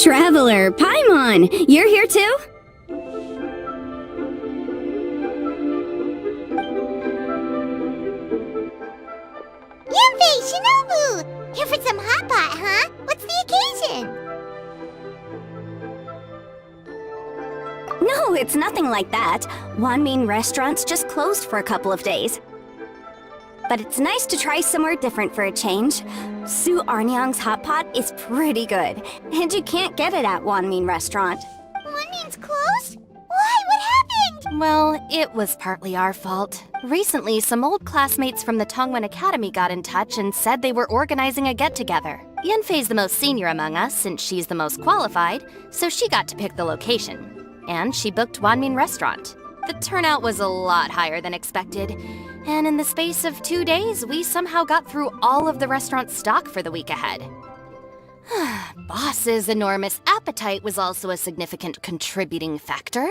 Traveler, Paimon, you're here too? Yanfei, Shinobu! Here for some hot pot, huh? What's the occasion? No, it's nothing like that. Wanmin Restaurant's just closed for a couple of days. But it's nice to try somewhere different for a change. Su Arnyang's hot pot is pretty good, and you can't get it at Wanmin Restaurant. Wanmin's closed? Why? What happened? Well, it was partly our fault. Recently, some old classmates from the Tongwen Academy got in touch and said they were organizing a get-together. Yanfei's the most senior among us since she's the most qualified, so she got to pick the location. And she booked Wanmin Restaurant. The turnout was a lot higher than expected, and in the space of 2 days, we somehow got through all of the restaurant's stock for the week ahead. Boss's enormous appetite was also a significant contributing factor.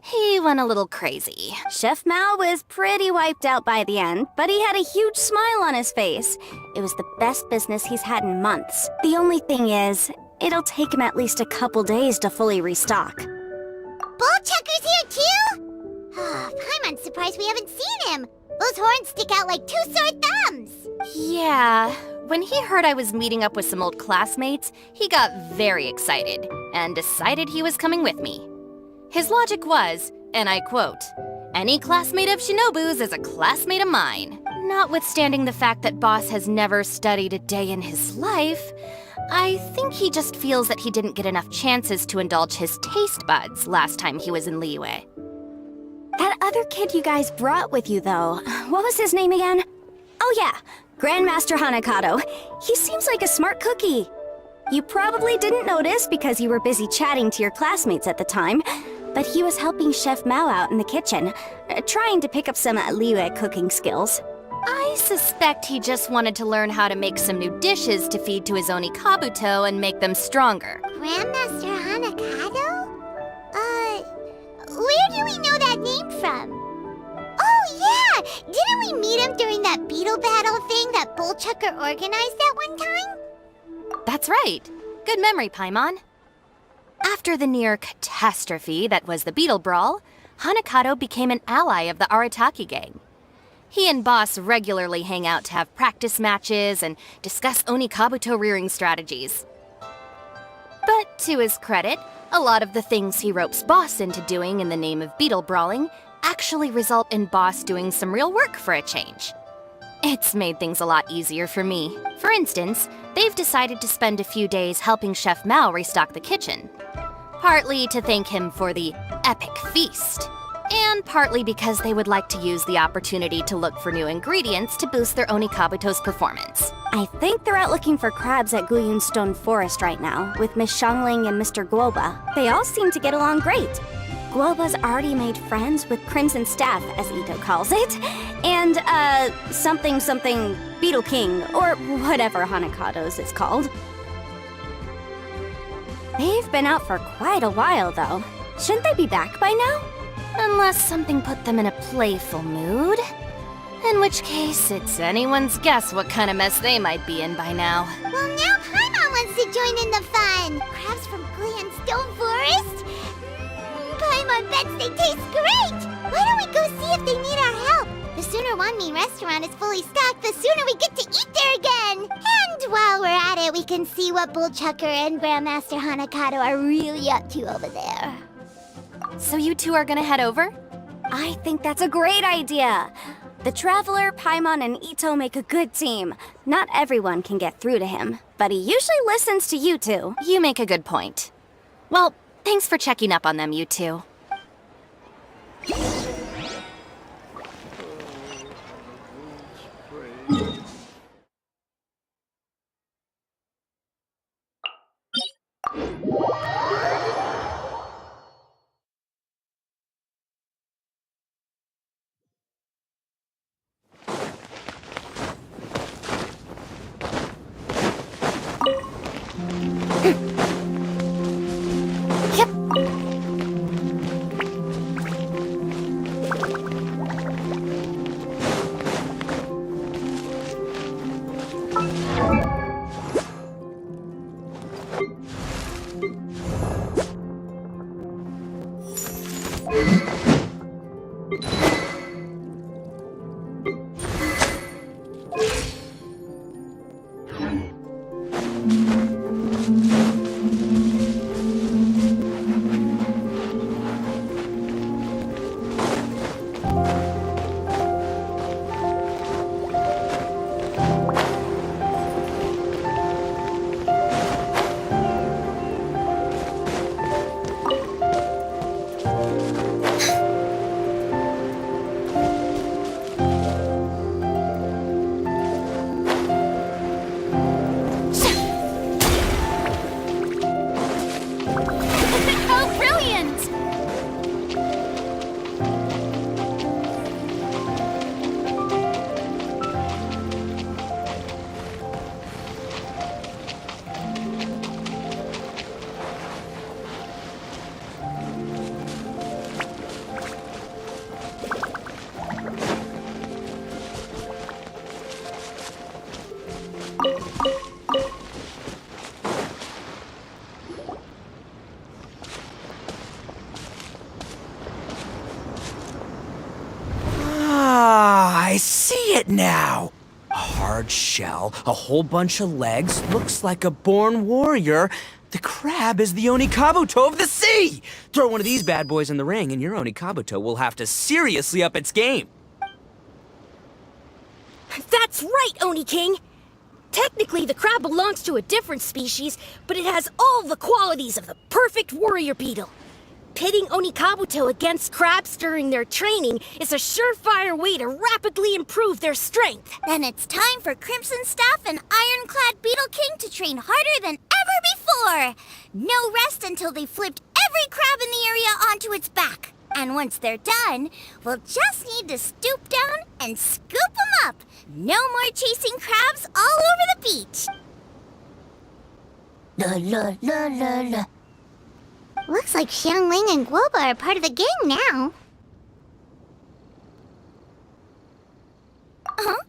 He went a little crazy. Chef Mao was pretty wiped out by the end, but he had a huge smile on his face. It was the best business he's had in months. The only thing is, it'll take him at least a couple days to fully restock. Bullchucker's here too? Paimon's surprised we haven't seen him. Those horns stick out like 2 sore thumbs. Yeah, when he heard I was meeting up with some old classmates, he got very excited and decided he was coming with me. His logic was, and I quote, "Any classmate of Shinobu's is a classmate of mine." Notwithstanding the fact that Boss has never studied a day in his life, I think he just feels that he didn't get enough chances to indulge his taste buds last time he was in Liyue. That other kid you guys brought with you, though, what was his name again? Oh yeah, Grandmaster Hanakato. He seems like a smart cookie. You probably didn't notice because you were busy chatting to your classmates at the time, but he was helping Chef Mao out in the kitchen, trying to pick up some Liyue cooking skills. I suspect he just wanted to learn how to make some new dishes to feed to his Oni Kabuto and make them stronger. Grandmaster Hanakato? Where do we know that name from? Oh yeah! Didn't we meet him during that beetle battle thing that Bullchucker organized at one time? That's right. Good memory, Paimon. After the near catastrophe that was the Beetle Brawl, Hanakato became an ally of the Arataki gang. He and Boss regularly hang out to have practice matches and discuss Oni Kabuto rearing strategies. But to his credit, a lot of the things he ropes Boss into doing in the name of beetle brawling actually result in Boss doing some real work for a change. It's made things a lot easier for me. For instance, they've decided to spend a few days helping Chef Mao restock the kitchen. Partly to thank him for the epic feast, and partly because they would like to use the opportunity to look for new ingredients to boost their Oni Kabuto's performance. I think they're out looking for crabs at Guyun Stone Forest right now, with Miss Shangling and Mr. Guoba. They all seem to get along great. Guoba's already made friends with Crimson Staff, as Ito calls it, and, something Beetle King, or whatever Hanakato's is called. They've been out for quite a while, though. Shouldn't they be back by now? Unless something put them in a playful mood. In which case, it's anyone's guess what kind of mess they might be in by now. Well, now Paimon wants to join in the fun. Crabs from Guyun Stone Forest? everyone bets they taste great! Why don't we go see if they need our help? The sooner One Mean Restaurant is fully stocked, the sooner we get to eat there again! And while we're at it, we can see what Bullchucker and Grandmaster Hanakato are really up to over there. So you two are gonna head over? I think that's a great idea. The Traveler, Paimon, and Ito make a good team. Not everyone can get through to him, but he usually listens to you two. You make a good point. Well, thanks for checking up on them, you two. I see it now! A hard shell, a whole bunch of legs, looks like a born warrior. The crab is the Onikabuto of the sea! Throw one of these bad boys in the ring and your Onikabuto will have to seriously up its game. That's right, Oni King! Technically, the crab belongs to a different species, but it has all the qualities of the perfect warrior beetle. Pitting Onikabuto against crabs during their training is a surefire way to rapidly improve their strength. Then it's time for Crimson Staff and Ironclad Beetle King to train harder than ever before! No rest until they've flipped every crab in the area onto its back. And once they're done, we'll just need to stoop down and scoop them up. No more chasing crabs all over the beach. La la la la la. Looks like Xiangling and Guoba are part of the gang now. Huh?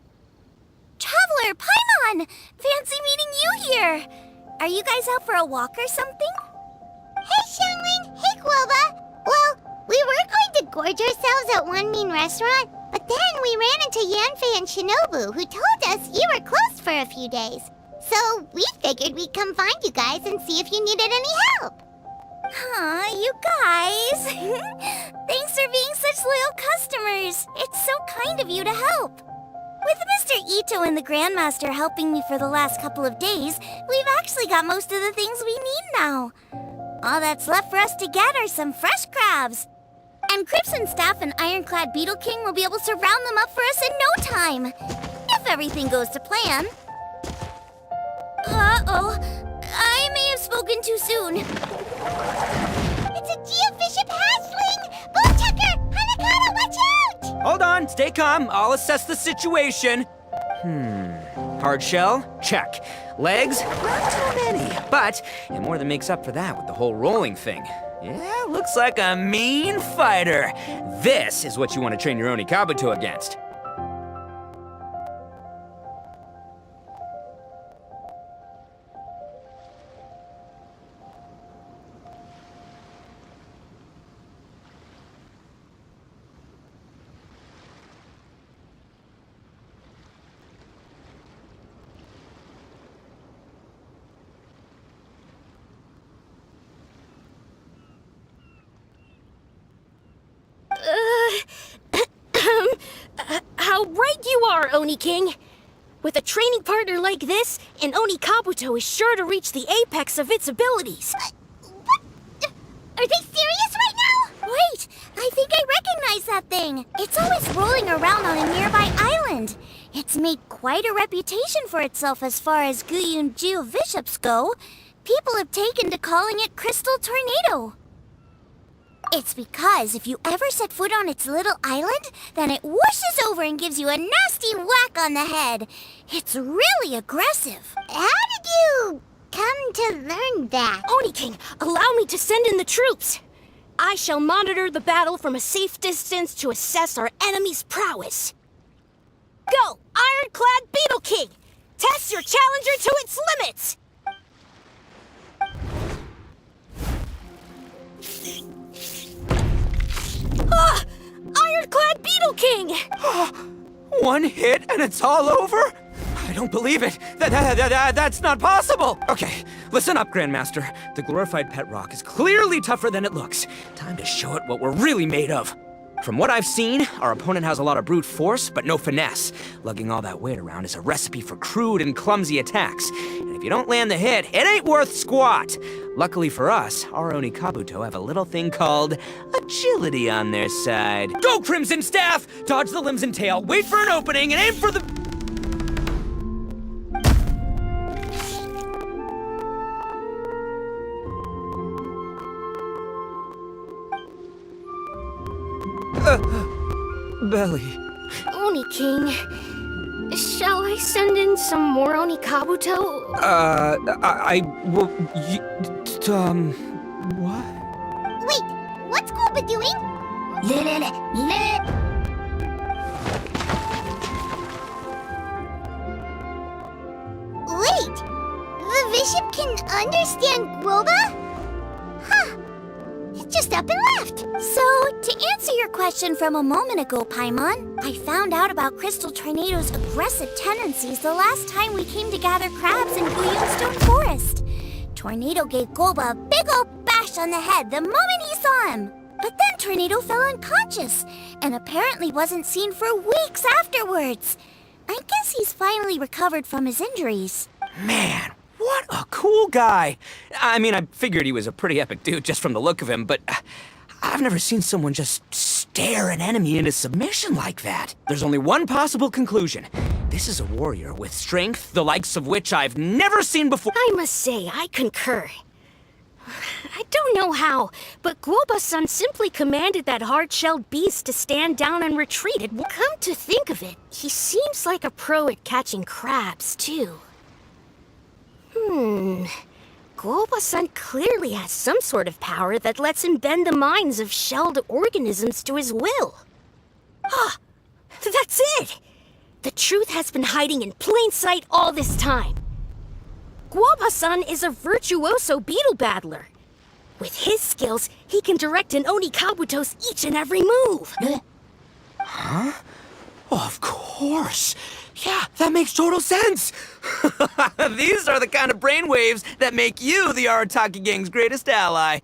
Traveler, Paimon! Fancy meeting you here! Are you guys out for a walk or something? Hey, Xiangling! Hey, Guoba! Well, we were going to gorge ourselves at One Mean Restaurant, but then we ran into Yanfei and Shinobu, who told us you were closed for a few days. So we figured we'd come find you guys and see if you needed any help. Aw, you guys! Thanks for being such loyal customers! It's so kind of you to help! With Mr. Ito and the Grandmaster helping me for the last couple of days, we've actually got most of the things we need now. All that's left for us to get are some fresh crabs. And Crimson Staff and Ironclad Beetle King will be able to round them up for us in no time. If everything goes to plan. Uh-oh. I may have spoken too soon. It's a geofiship hatchling! Bullchucker! Hanakato, watch out! Hold on, stay calm. I'll assess the situation. Hard shell? Check. Legs? Not too many, but it more than makes up for that with the whole rolling thing. Yeah, looks like a mean fighter. This is what you want to train your Onikabuto against. Oni King. With a training partner like this, an Oni Kabuto is sure to reach the apex of its abilities. What? Are they serious right now? Wait, I think I recognize that thing. It's always rolling around on a nearby island. It's made quite a reputation for itself as far as Guyun Geofiships go. People have taken to calling it Crystal Tornado. It's because if you ever set foot on its little island, then it whooshes over and gives you a nasty whack on the head. It's really aggressive. How did you come to learn that? Oni King, allow me to send in the troops. I shall monitor the battle from a safe distance to assess our enemy's prowess. Go, Ironclad Beetle King! Test your challenger to its limits! Ah! Ironclad Beetle King! One hit and it's all over? I don't believe it. That's not possible. Okay, listen up, Grandmaster. The glorified pet rock is clearly tougher than it looks. Time to show it what we're really made of. From what I've seen, our opponent has a lot of brute force, but no finesse. Lugging all that weight around is a recipe for crude and clumsy attacks. And if you don't land the hit, it ain't worth squat. Luckily for us, our Oni Kabuto have a little thing called agility on their side. Go, Crimson Staff! Dodge the limbs and tail, wait for an opening, and aim for the... Belly. Oni King, shall I send in some more Oni Kabuto? What? Wait, what's Koba doing? Wait, the bishop can understand Guoba? Huh. It just up and left. So, to answer your question from a moment ago, Paimon, I found out about Crystal Tornado's aggressive tendencies the last time we came to gather crabs in Guyunstone Forest. Tornado gave Goba a big old bash on the head the moment he saw him. But then Tornado fell unconscious, and apparently wasn't seen for weeks afterwards. I guess he's finally recovered from his injuries. Man, what a cool guy. I mean, I figured he was a pretty epic dude just from the look of him, but I've never seen someone just stare an enemy into submission like that. There's only one possible conclusion. This is a warrior with strength, the likes of which I've never seen before. I must say, I concur. I don't know how, but Guoba-san simply commanded that hard-shelled beast to stand down and retreat. Come to think of it, he seems like a pro at catching crabs, too. Guoba-san clearly has some sort of power that lets him bend the minds of shelled organisms to his will. Ah, that's it! The truth has been hiding in plain sight all this time. Guoba-san is a virtuoso beetle battler. With his skills, he can direct an Oni Kabuto's each and every move. Huh? Oh, of course. Yeah, that makes total sense. These are the kind of brainwaves that make you the Arataki gang's greatest ally.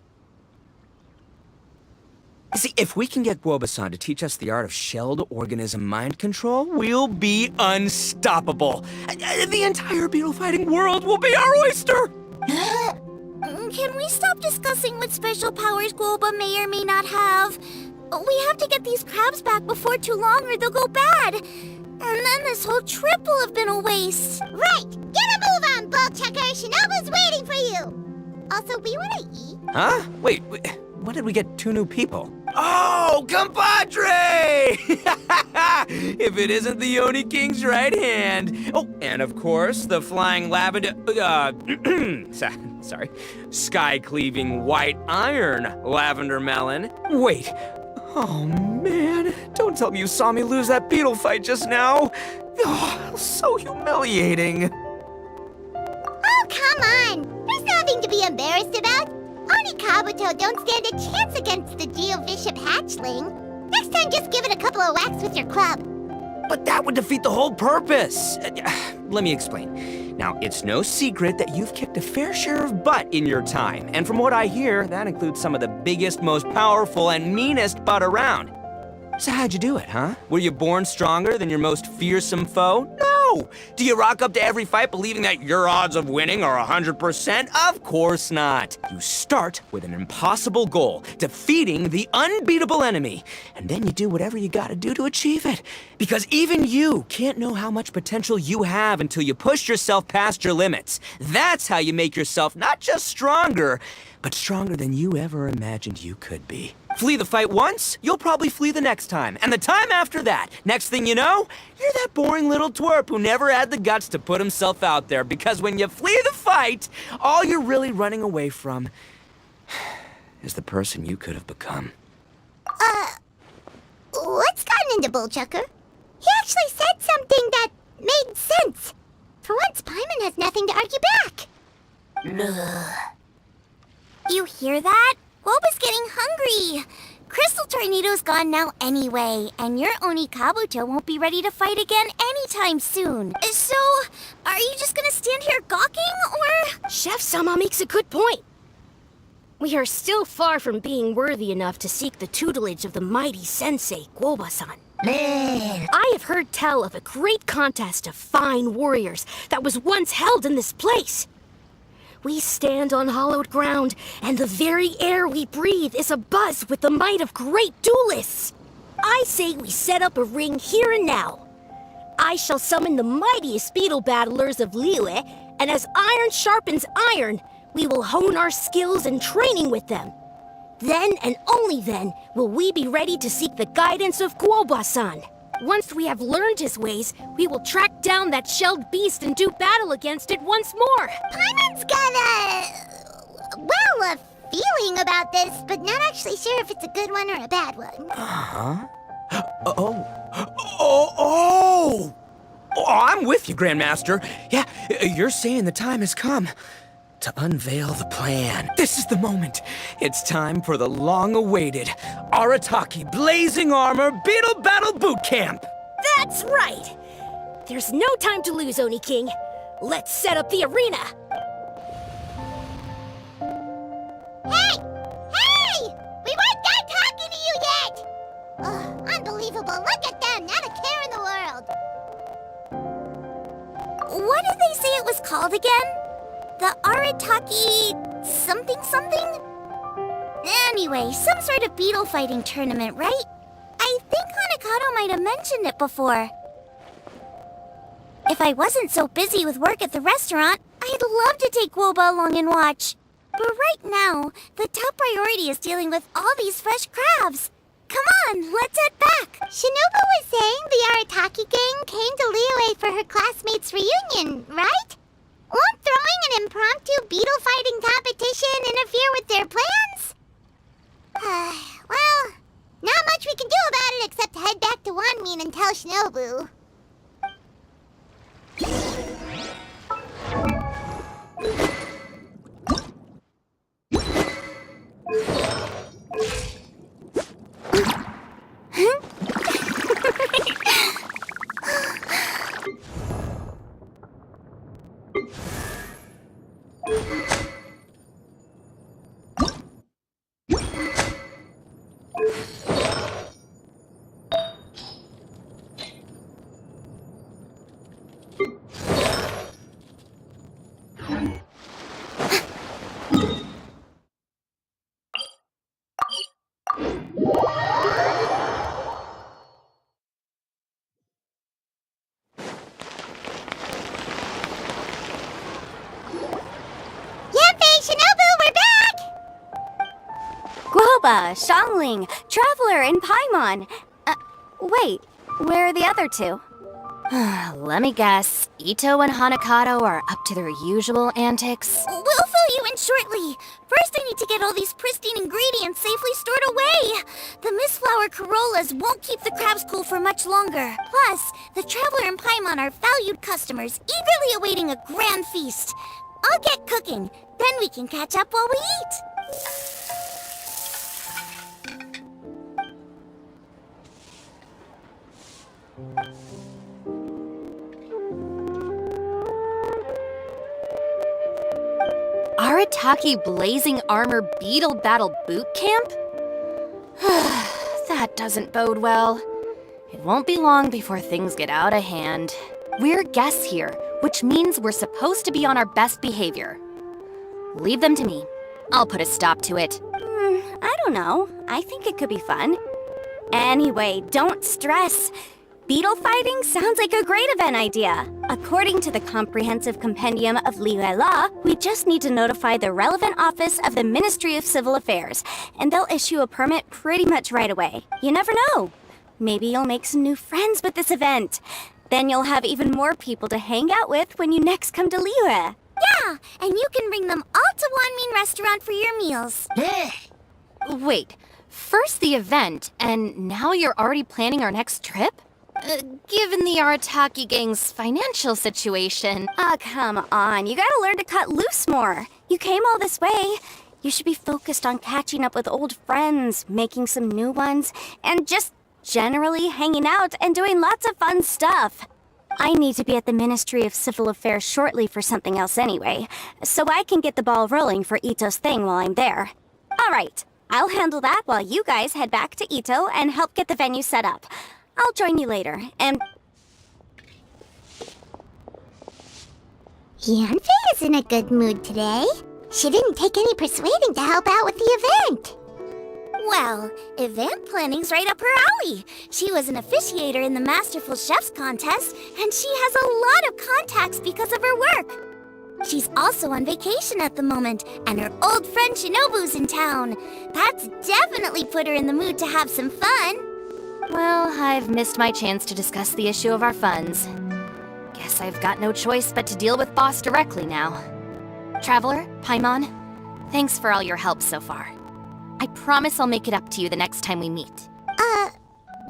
See, if we can get Guoba-san to teach us the art of shelled organism mind control, we'll be unstoppable. The entire beetle fighting world will be our oyster! Can we stop discussing what special powers Guoba may or may not have? We have to get these crabs back before too long or they'll go bad. And then this whole trip will have been a waste. Right! Get a move on, Ball Checker! Shinobu's waiting for you! Also, we want to eat. Huh? Wait, when did we get 2 new people? Oh, compadre! If it isn't the Oni King's right hand. Oh, and of course, the flying lavender... sorry. Sky-cleaving white iron lavender melon. Wait. Oh, man. Don't tell me you saw me lose that beetle fight just now. Oh, so humiliating. Oh, come on! There's nothing to be embarrassed about. Oni Kabuto don't stand a chance against the Geofiship hatchling. Next time, just give it a couple of whacks with your club. But that would defeat the whole purpose. Let me explain. Now, it's no secret that you've kicked a fair share of butt in your time. And from what I hear, that includes some of the biggest, most powerful, and meanest butt around. So how'd you do it, huh? Were you born stronger than your most fearsome foe? No! Do you rock up to every fight believing that your odds of winning are 100%? Of course not. You start with an impossible goal, defeating the unbeatable enemy. And then you do whatever you gotta do to achieve it. Because even you can't know how much potential you have until you push yourself past your limits. That's how you make yourself not just stronger, but stronger than you ever imagined you could be. Flee the fight once, you'll probably flee the next time. And the time after that, next thing you know, you're that boring little twerp who never had the guts to put himself out there. Because when you flee the fight, all you're really running away from is the person you could have become. What's gotten into Bullchucker? He actually said something that made sense. For once, Paimon has nothing to argue back. You hear that? Woba's getting hungry. Crystal Tornado's gone now anyway, and your Oni Kabuto won't be ready to fight again anytime soon. So, are you just gonna stand here gawking, or...? Chef Sama makes a good point. We are still far from being worthy enough to seek the tutelage of the mighty sensei, Guoba-san. Man. I have heard tell of a great contest of fine warriors that was once held in this place. We stand on hallowed ground, and the very air we breathe is abuzz with the might of great duelists. I say we set up a ring here and now. I shall summon the mightiest beetle battlers of Liyue, and as iron sharpens iron, we will hone our skills and training with them. Then and only then will we be ready to seek the guidance of Guoba-san. Once we have learned his ways, we will track down that shelled beast and do battle against it once more. Paimon's got a feeling about this, but not actually sure if it's a good one or a bad one. Oh, I'm with you, Grandmaster. Yeah, you're saying the time has come to unveil the plan. This is the moment. It's time for the long-awaited Arataki Blazing Armor Beetle Battle Boot Camp. That's right! There's no time to lose, Oni King. Let's set up the arena. Hey! Hey! We weren't done talking to you yet! Ugh, unbelievable. Look at them, not a care in the world. What did they say it was called again? The Arataki something? Anyway, some sort of beetle fighting tournament, right? I think Hanakato might have mentioned it before. If I wasn't so busy with work at the restaurant, I'd love to take Woba along and watch. But right now, the top priority is dealing with all these fresh crabs. Come on, let's head back. Shinobu was saying the Arataki gang came to Liyue for her classmates' reunion, right? Won't throwing an impromptu beetle fighting competition interfere with their plans? Well, not much we can do about it except head back to Wanmin and tell Shinobu. Guoba, Xiangling, Traveler, and Paimon. Wait, where are the other two? Let me guess. Ito and Hanakato are up to their usual antics. We'll fill you in shortly. First, I need to get all these pristine ingredients safely stored away. The Mistflower Corollas won't keep the crabs cool for much longer. Plus, the Traveler and Paimon are valued customers, eagerly awaiting a grand feast. I'll get cooking. Then we can catch up while we eat. Arataki Blazing Armor Beetle Battle Boot Camp? That doesn't bode well. It won't be long before things get out of hand. We're guests here, which means we're supposed to be on our best behavior. Leave them to me. I'll put a stop to it. I don't know. I think it could be fun. Anyway, don't stress. Beetle fighting sounds like a great event idea. According to the Comprehensive Compendium of Liyue Law, we just need to notify the relevant office of the Ministry of Civil Affairs, and they'll issue a permit pretty much right away. You never know. Maybe you'll make some new friends with this event. Then you'll have even more people to hang out with when you next come to Liyue. Yeah, and you can bring them all to Wanmin Restaurant for your meals. Wait, first the event, and now you're already planning our next trip? Given the Arataki gang's financial situation... Come on. You gotta learn to cut loose more. You came all this way. You should be focused on catching up with old friends, making some new ones, and just generally hanging out and doing lots of fun stuff. I need to be at the Ministry of Civil Affairs shortly for something else anyway, so I can get the ball rolling for Ito's thing while I'm there. All right, I'll handle that while you guys head back to Ito and help get the venue set up. I'll join you later, and... Yanfei is in a good mood today. She didn't take any persuading to help out with the event. Well, event planning's right up her alley. She was an officiator in the Masterful Chefs contest, and she has a lot of contacts because of her work. She's also on vacation at the moment, and her old friend Shinobu's in town. That's definitely put her in the mood to have some fun. Well, I've missed my chance to discuss the issue of our funds. Guess I've got no choice but to deal with Boss directly now. Traveler, Paimon, thanks for all your help so far. I promise I'll make it up to you the next time we meet.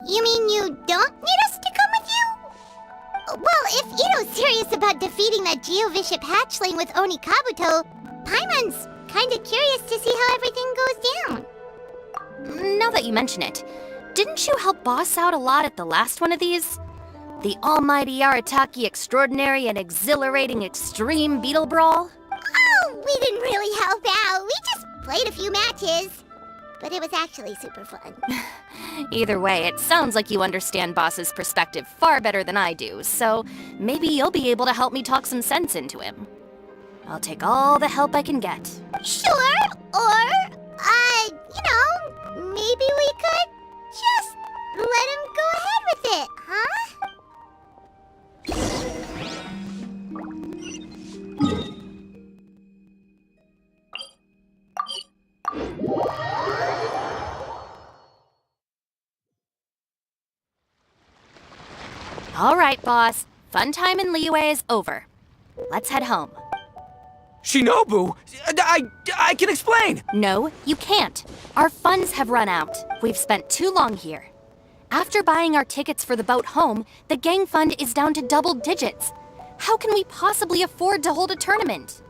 You mean you don't need us to come with you? Well, if Ito's serious about defeating that Geovishap hatchling with Oni Kabuto, Paimon's kinda curious to see how everything goes down. Now that you mention it, didn't you help Boss out a lot at the last one of these? The almighty Arataki extraordinary and exhilarating extreme Beetle Brawl? Oh, we didn't really help out. We just played a few matches. But it was actually super fun. Either way, it sounds like you understand Boss's perspective far better than I do, so maybe you'll be able to help me talk some sense into him. I'll take all the help I can get. Sure, or, maybe we could just let him go ahead with it, huh? All right, Boss. Fun time in Liyue is over. Let's head home. Shinobu? I can explain! No, you can't. Our funds have run out. We've spent too long here. After buying our tickets for the boat home, the gang fund is down to double digits. How can we possibly afford to hold a tournament?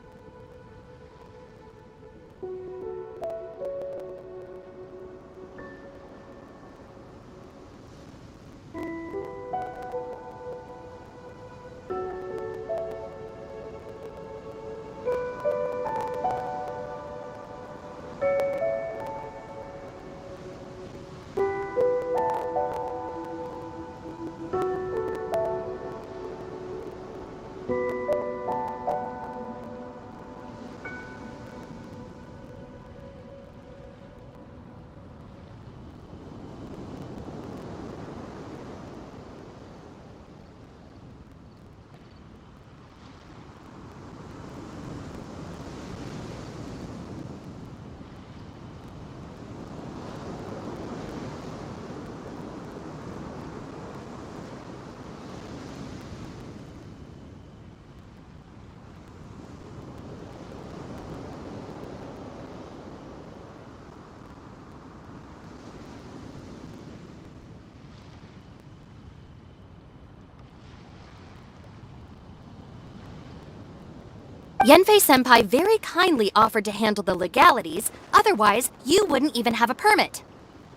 Yanfei-senpai very kindly offered to handle the legalities, otherwise you wouldn't even have a permit.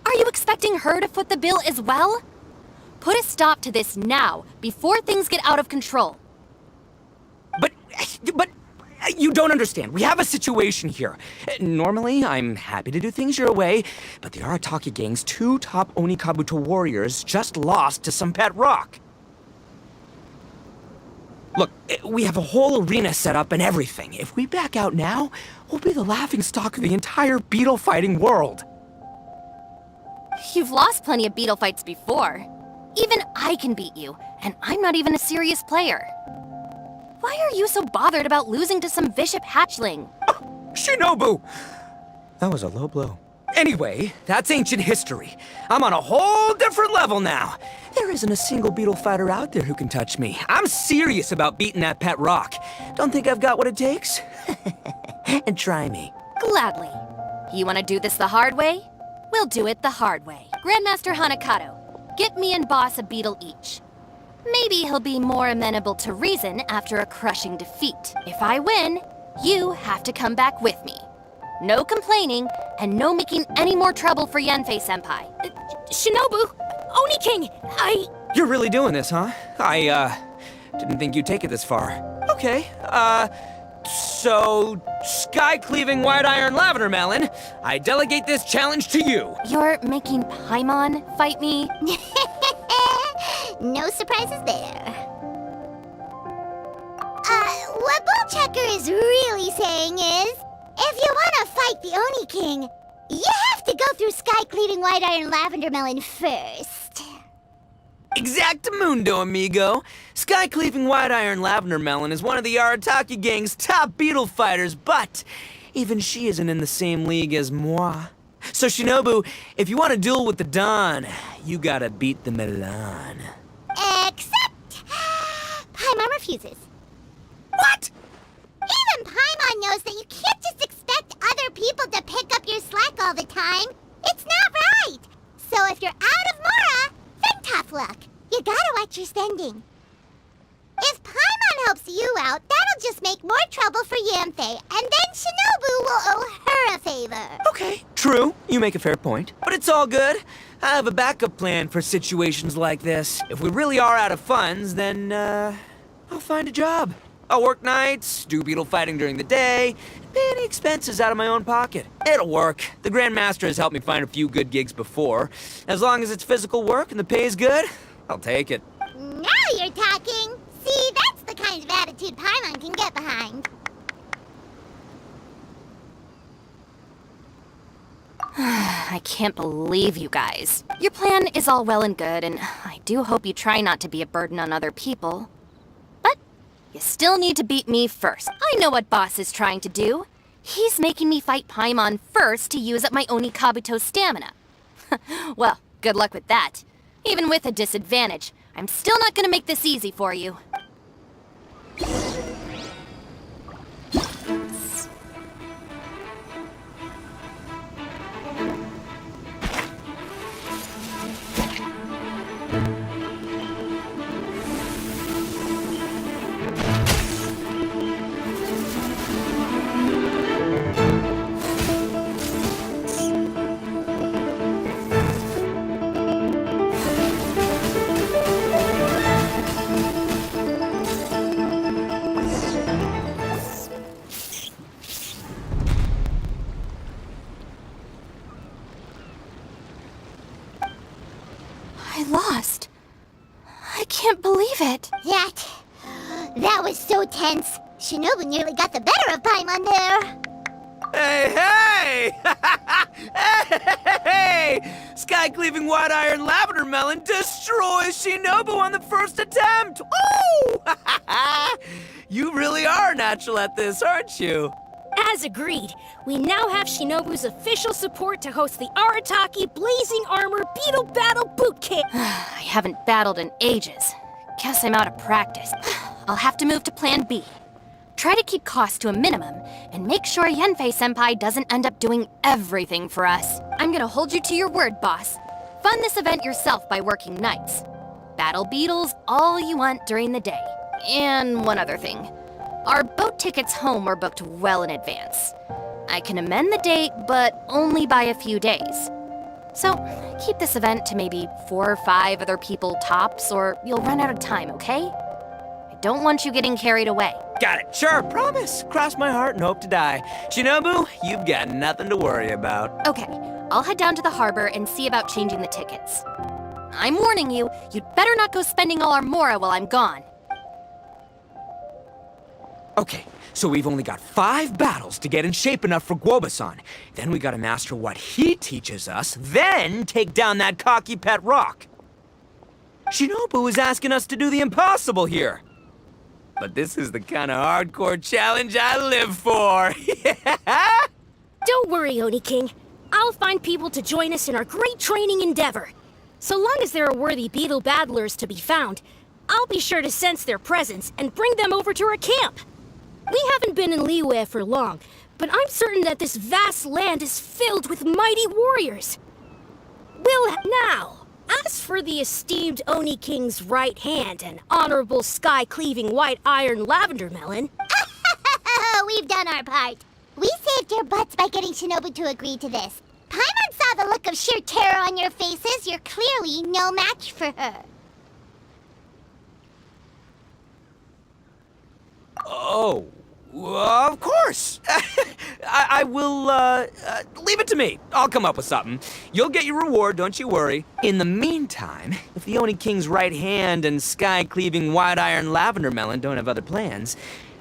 Are you expecting her to foot the bill as well? Put a stop to this now, before things get out of control. But You don't understand. We have a situation here. Normally, I'm happy to do things your way, but the Arataki gang's 2 top Oni Kabuto warriors just lost to some pet rock. Look, we have a whole arena set up and everything. If we back out now, we'll be the laughingstock of the entire beetle fighting world. You've lost plenty of beetle fights before. Even I can beat you, and I'm not even a serious player. Why are you so bothered about losing to some bishop hatchling? Shinobu! That was a low blow. Anyway, that's ancient history. I'm on a whole different level now. There isn't a single beetle fighter out there who can touch me. I'm serious about beating that pet rock. Don't think I've got what it takes? And try me. Gladly. You want to do this the hard way? We'll do it the hard way. Grandmaster Hanakato, get me and Boss a beetle each. Maybe he'll be more amenable to reason after a crushing defeat. If I win, you have to come back with me. No complaining, and no making any more trouble for Yanfei-senpai. Shinobu! Oni King! You're really doing this, huh? I didn't think you'd take it this far. Okay, so, sky-cleaving white iron lavender melon, I delegate this challenge to you. You're making Paimon fight me? No surprises there. What Bullchecker is really saying is, if you want to fight the Oni King, you have to go through sky-cleaving white iron lavender melon first. Exactamundo, amigo. Sky-cleaving white iron lavender melon is one of the Arataki gang's top beetle fighters, but even she isn't in the same league as moi. So Shinobu, if you want to duel with the Don, you gotta beat the Milan. Except... Paimon refuses. What? Even Paimon knows that you can't just expect other people to pick up your slack all the time. It's not right. So if you're out of Mora, then tough luck. You gotta watch your spending. If Paimon helps you out, that'll just make more trouble for Yanfei, and then Shinobu will owe her a favor. Okay, true. You make a fair point. But it's all good. I have a backup plan for situations like this. If we really are out of funds, then, I'll find a job. I'll work nights, do beetle fighting during the day, pay any expenses out of my own pocket. It'll work. The Grandmaster has helped me find a few good gigs before. As long as it's physical work and the pay is good, I'll take it. Now you're talking. See, that's the kind of attitude Paimon can get behind. I can't believe you guys. Your plan is all well and good, and I do hope you try not to be a burden on other people. But you still need to beat me first. I know what Boss is trying to do. He's making me fight Paimon first to use up my Oni Kabuto's stamina. Well, good luck with that. Even with a disadvantage, I'm still not gonna make this easy for you. I lost. I can't believe it. That was so tense. Shinobu nearly got the better of Paimon there. Hey! Hey! Sky-cleaving white iron lavender melon destroys Shinobu on the first attempt! Woo! You really are natural at this, aren't you? As agreed, we now have Shinobu's official support to host the Arataki Blazing Armor Beetle Battle Boot Camp. I haven't battled in ages. Guess I'm out of practice. I'll have to move to Plan B. Try to keep costs to a minimum, and make sure Yanfei-senpai doesn't end up doing everything for us. I'm gonna hold you to your word, boss. Fund this event yourself by working nights. Battle beetles all you want during the day. And one other thing. Our boat tickets home were booked well in advance. I can amend the date, but only by a few days. So, keep this event to maybe 4 or 5 other people tops, or you'll run out of time, okay? I don't want you getting carried away. Got it. Sure, promise. Cross my heart and hope to die. Shinobu, you've got nothing to worry about. Okay, I'll head down to the harbor and see about changing the tickets. I'm warning you, you'd better not go spending all our mora while I'm gone. Okay, so we've only got 5 battles to get in shape enough for Guoba-san. Then we gotta master what he teaches us, then take down that cocky pet rock. Shinobu is asking us to do the impossible here. But this is the kind of hardcore challenge I live for. Don't worry, Oni King. I'll find people to join us in our great training endeavor. So long as there are worthy beetle battlers to be found, I'll be sure to sense their presence and bring them over to our camp. We haven't been in Liyue for long, but I'm certain that this vast land is filled with mighty warriors. Now, as for the esteemed Oni King's right hand and honorable sky-cleaving white iron lavender melon... We've done our part. We saved your butts by getting Shinobu to agree to this. Paimon saw the look of sheer terror on your faces. You're clearly no match for her. Oh, of course. I will, leave it to me. I'll come up with something. You'll get your reward, don't you worry. In the meantime, if the Oni King's right hand and sky-cleaving white iron lavender melon don't have other plans,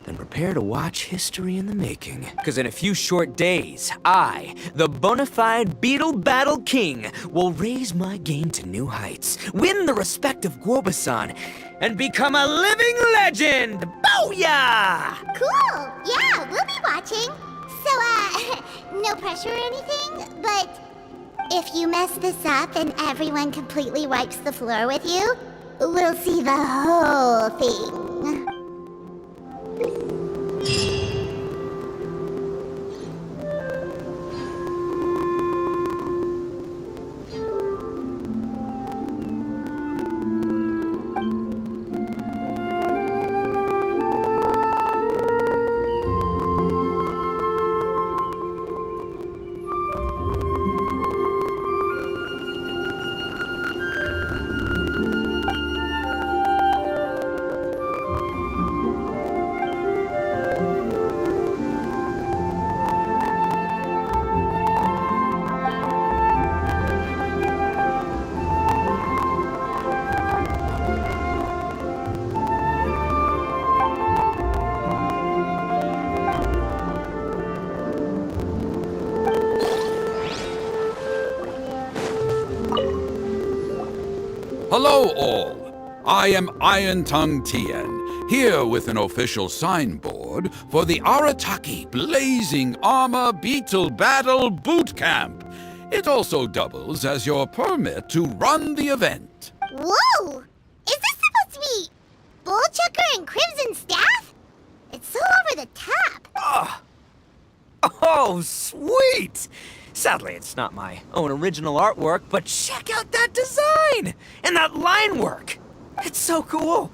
then prepare to watch history in the making. Because in a few short days, I, the bona fide Beetle Battle King, will raise my game to new heights, win the respect of Guoba-san, and become a living legend! Booyah! Cool! Yeah, we'll be watching. So, no pressure or anything, but if you mess this up and everyone completely wipes the floor with you, we'll see the whole thing. Hello all, I am Iron Tongue Tien, here with an official signboard for the Arataki Blazing Armor Beetle Battle Boot Camp. It also doubles as your permit to run the event. Whoa! Is this supposed to be Bullchucker and Crimson Staff? It's so over the top. Oh, sweet! Sadly, it's not my own original artwork, but check out that design! And that line work! It's so cool!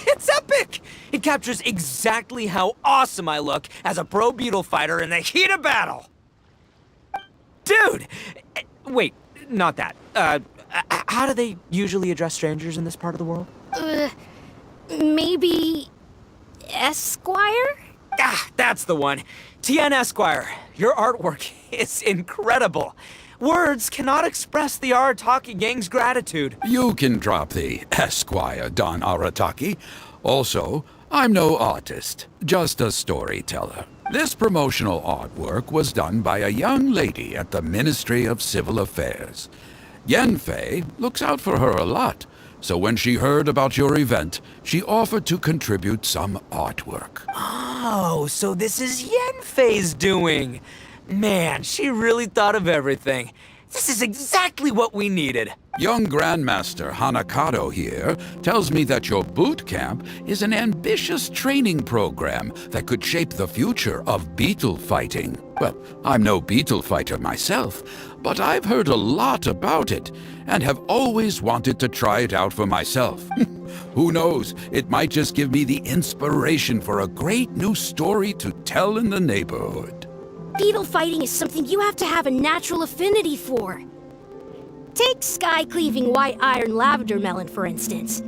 It's epic! It captures exactly how awesome I look as a pro beetle fighter in the heat of battle! Dude! Wait, not that. How do they usually address strangers in this part of the world? Maybe... Esquire? Ah, that's the one. Tien Esquire, your artwork is incredible. Words cannot express the Arataki gang's gratitude. You can drop the Esquire, Don Arataki. Also, I'm no artist, just a storyteller. This promotional artwork was done by a young lady at the Ministry of Civil Affairs. Yanfei looks out for her a lot, so when she heard about your event, she offered to contribute some artwork. Oh, so this is Yanfei's doing. Man, she really thought of everything. This is exactly what we needed. Young Grandmaster Hanakado here tells me that your boot camp is an ambitious training program that could shape the future of beetle fighting. Well, I'm no beetle fighter myself, but I've heard a lot about it and have always wanted to try it out for myself. Who knows, it might just give me the inspiration for a great new story to tell in the neighborhood. Beetle fighting is something you have to have a natural affinity for. Take sky-cleaving white iron lavender melon, for instance.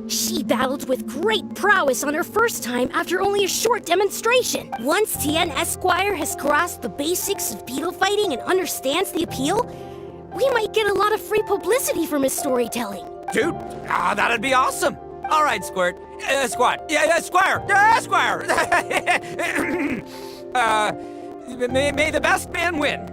She battled with great prowess on her first time after only a short demonstration. Once Tien Esquire has grasped the basics of beetle fighting and understands the appeal, we might get a lot of free publicity from his storytelling. Dude, that'd be awesome. All right, Squirt. Squad. Yeah, Squire. Squire. May the best man win.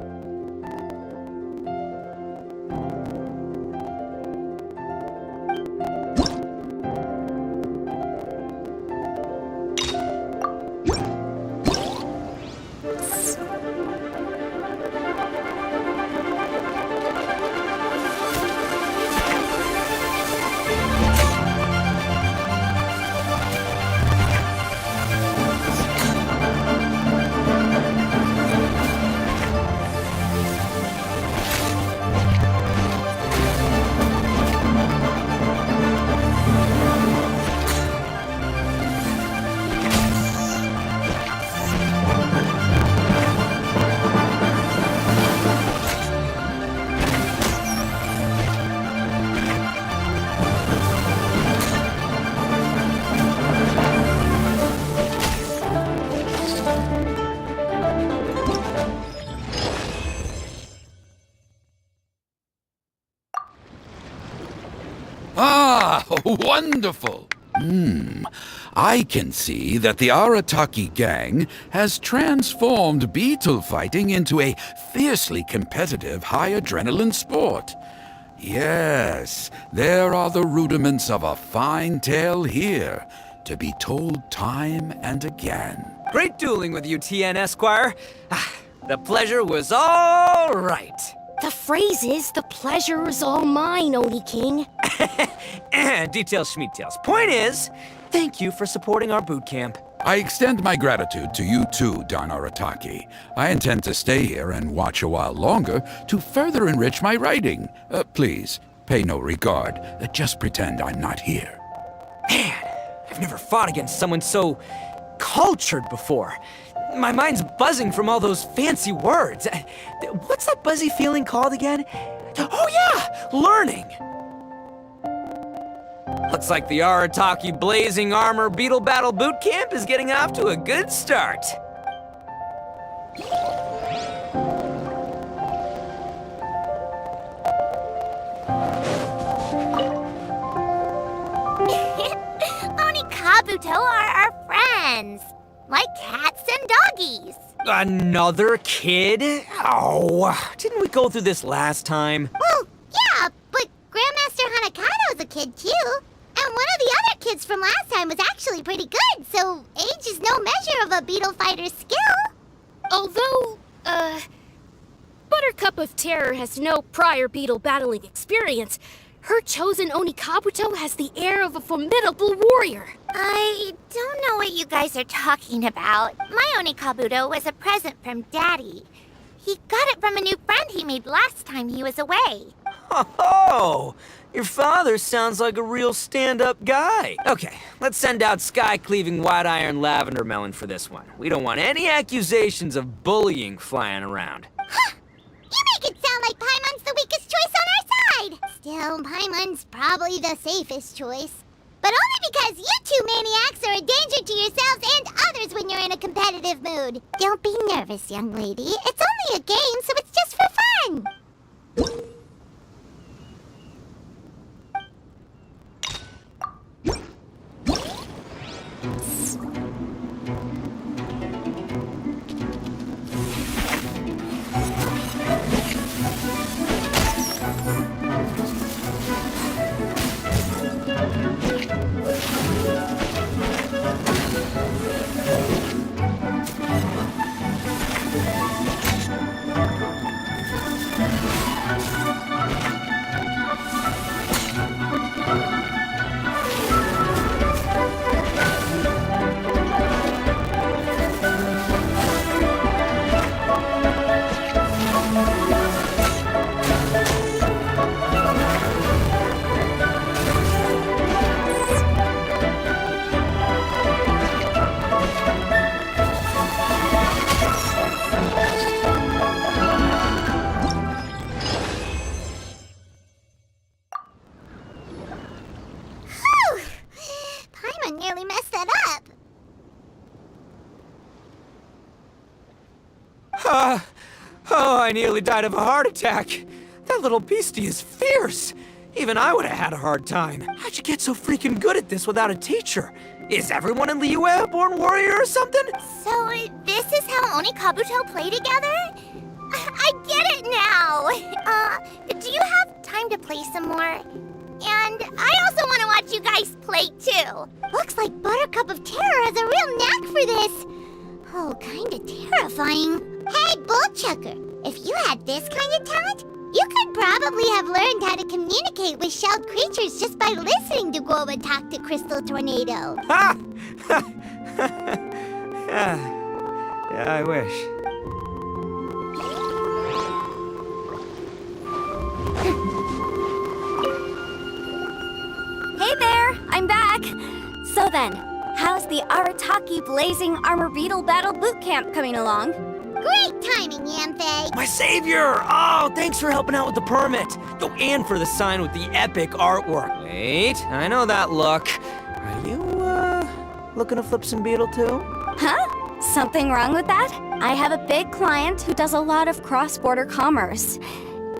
Ah, wonderful. I can see that the Arataki gang has transformed beetle fighting into a fiercely competitive high-adrenaline sport. Yes, there are the rudiments of a fine tale here, to be told time and again. Great dueling with you, Tien Esquire. The pleasure was all right. The phrase is, the pleasure is all mine, Oni King. Details, schmeetails. Point is, thank you for supporting our boot camp. I extend my gratitude to you too, Don Arataki. I intend to stay here and watch a while longer to further enrich my writing. Please, pay no regard. Just pretend I'm not here. Man, I've never fought against someone so cultured before. My mind's buzzing from all those fancy words. What's that buzzy feeling called again? Oh yeah, learning. Looks like the Arataki Blazing Armor Beetle Battle Boot Camp is getting off to a good start. Oni Kabuto are our friends. Like cats and doggies. Another kid? Oh, didn't we go through this last time? Well, yeah, but Grandmaster Hanakado's a kid too. And one of the other kids from last time was actually pretty good, so age is no measure of a beetle fighter's skill. Although, Buttercup of Terror has no prior beetle battling experience, her chosen Oni Kabuto has the air of a formidable warrior. I don't know what you guys are talking about. My Oni Kabuto was a present from Daddy. He got it from a new friend he made last time he was away. Oh, your father sounds like a real stand-up guy. Okay, let's send out Sky-Cleaving White Iron Lavender Melon for this one. We don't want any accusations of bullying flying around. Huh! You make it sound like Paimon's the weakest choice on our side! Still, Paimon's probably the safest choice. But only because you two maniacs are a danger to yourselves and others when you're in a competitive mood. Don't be nervous, young lady. It's only a game, so it's just for fun. nearly messed that up. Oh, I nearly died of a heart attack. That little beastie is fierce. Even I would have had a hard time. How'd you get so freaking good at this without a teacher? Is everyone in Liyue a born warrior or something? So, this is how Oni Kabuto play together? I get it now! Do you have time to play some more? And I also want to watch you guys play too. Looks like Buttercup of Terror has a real knack for this. Oh, kinda terrifying. Hey, Bullchucker, if you had this kind of talent, you could probably have learned how to communicate with shelled creatures just by listening to Guoba talk to Crystal Tornado. Ha! Yeah, I wish. Hey there, I'm back. So then, how's the Arataki Blazing Armor Beetle Battle Boot Camp coming along? Great timing, Yamfe. My savior! Oh, thanks for helping out with the permit. Oh, and for the sign with the epic artwork. Wait, I know that look. Are you, looking to flip some beetle too? Huh? Something wrong with that? I have a big client who does a lot of cross-border commerce.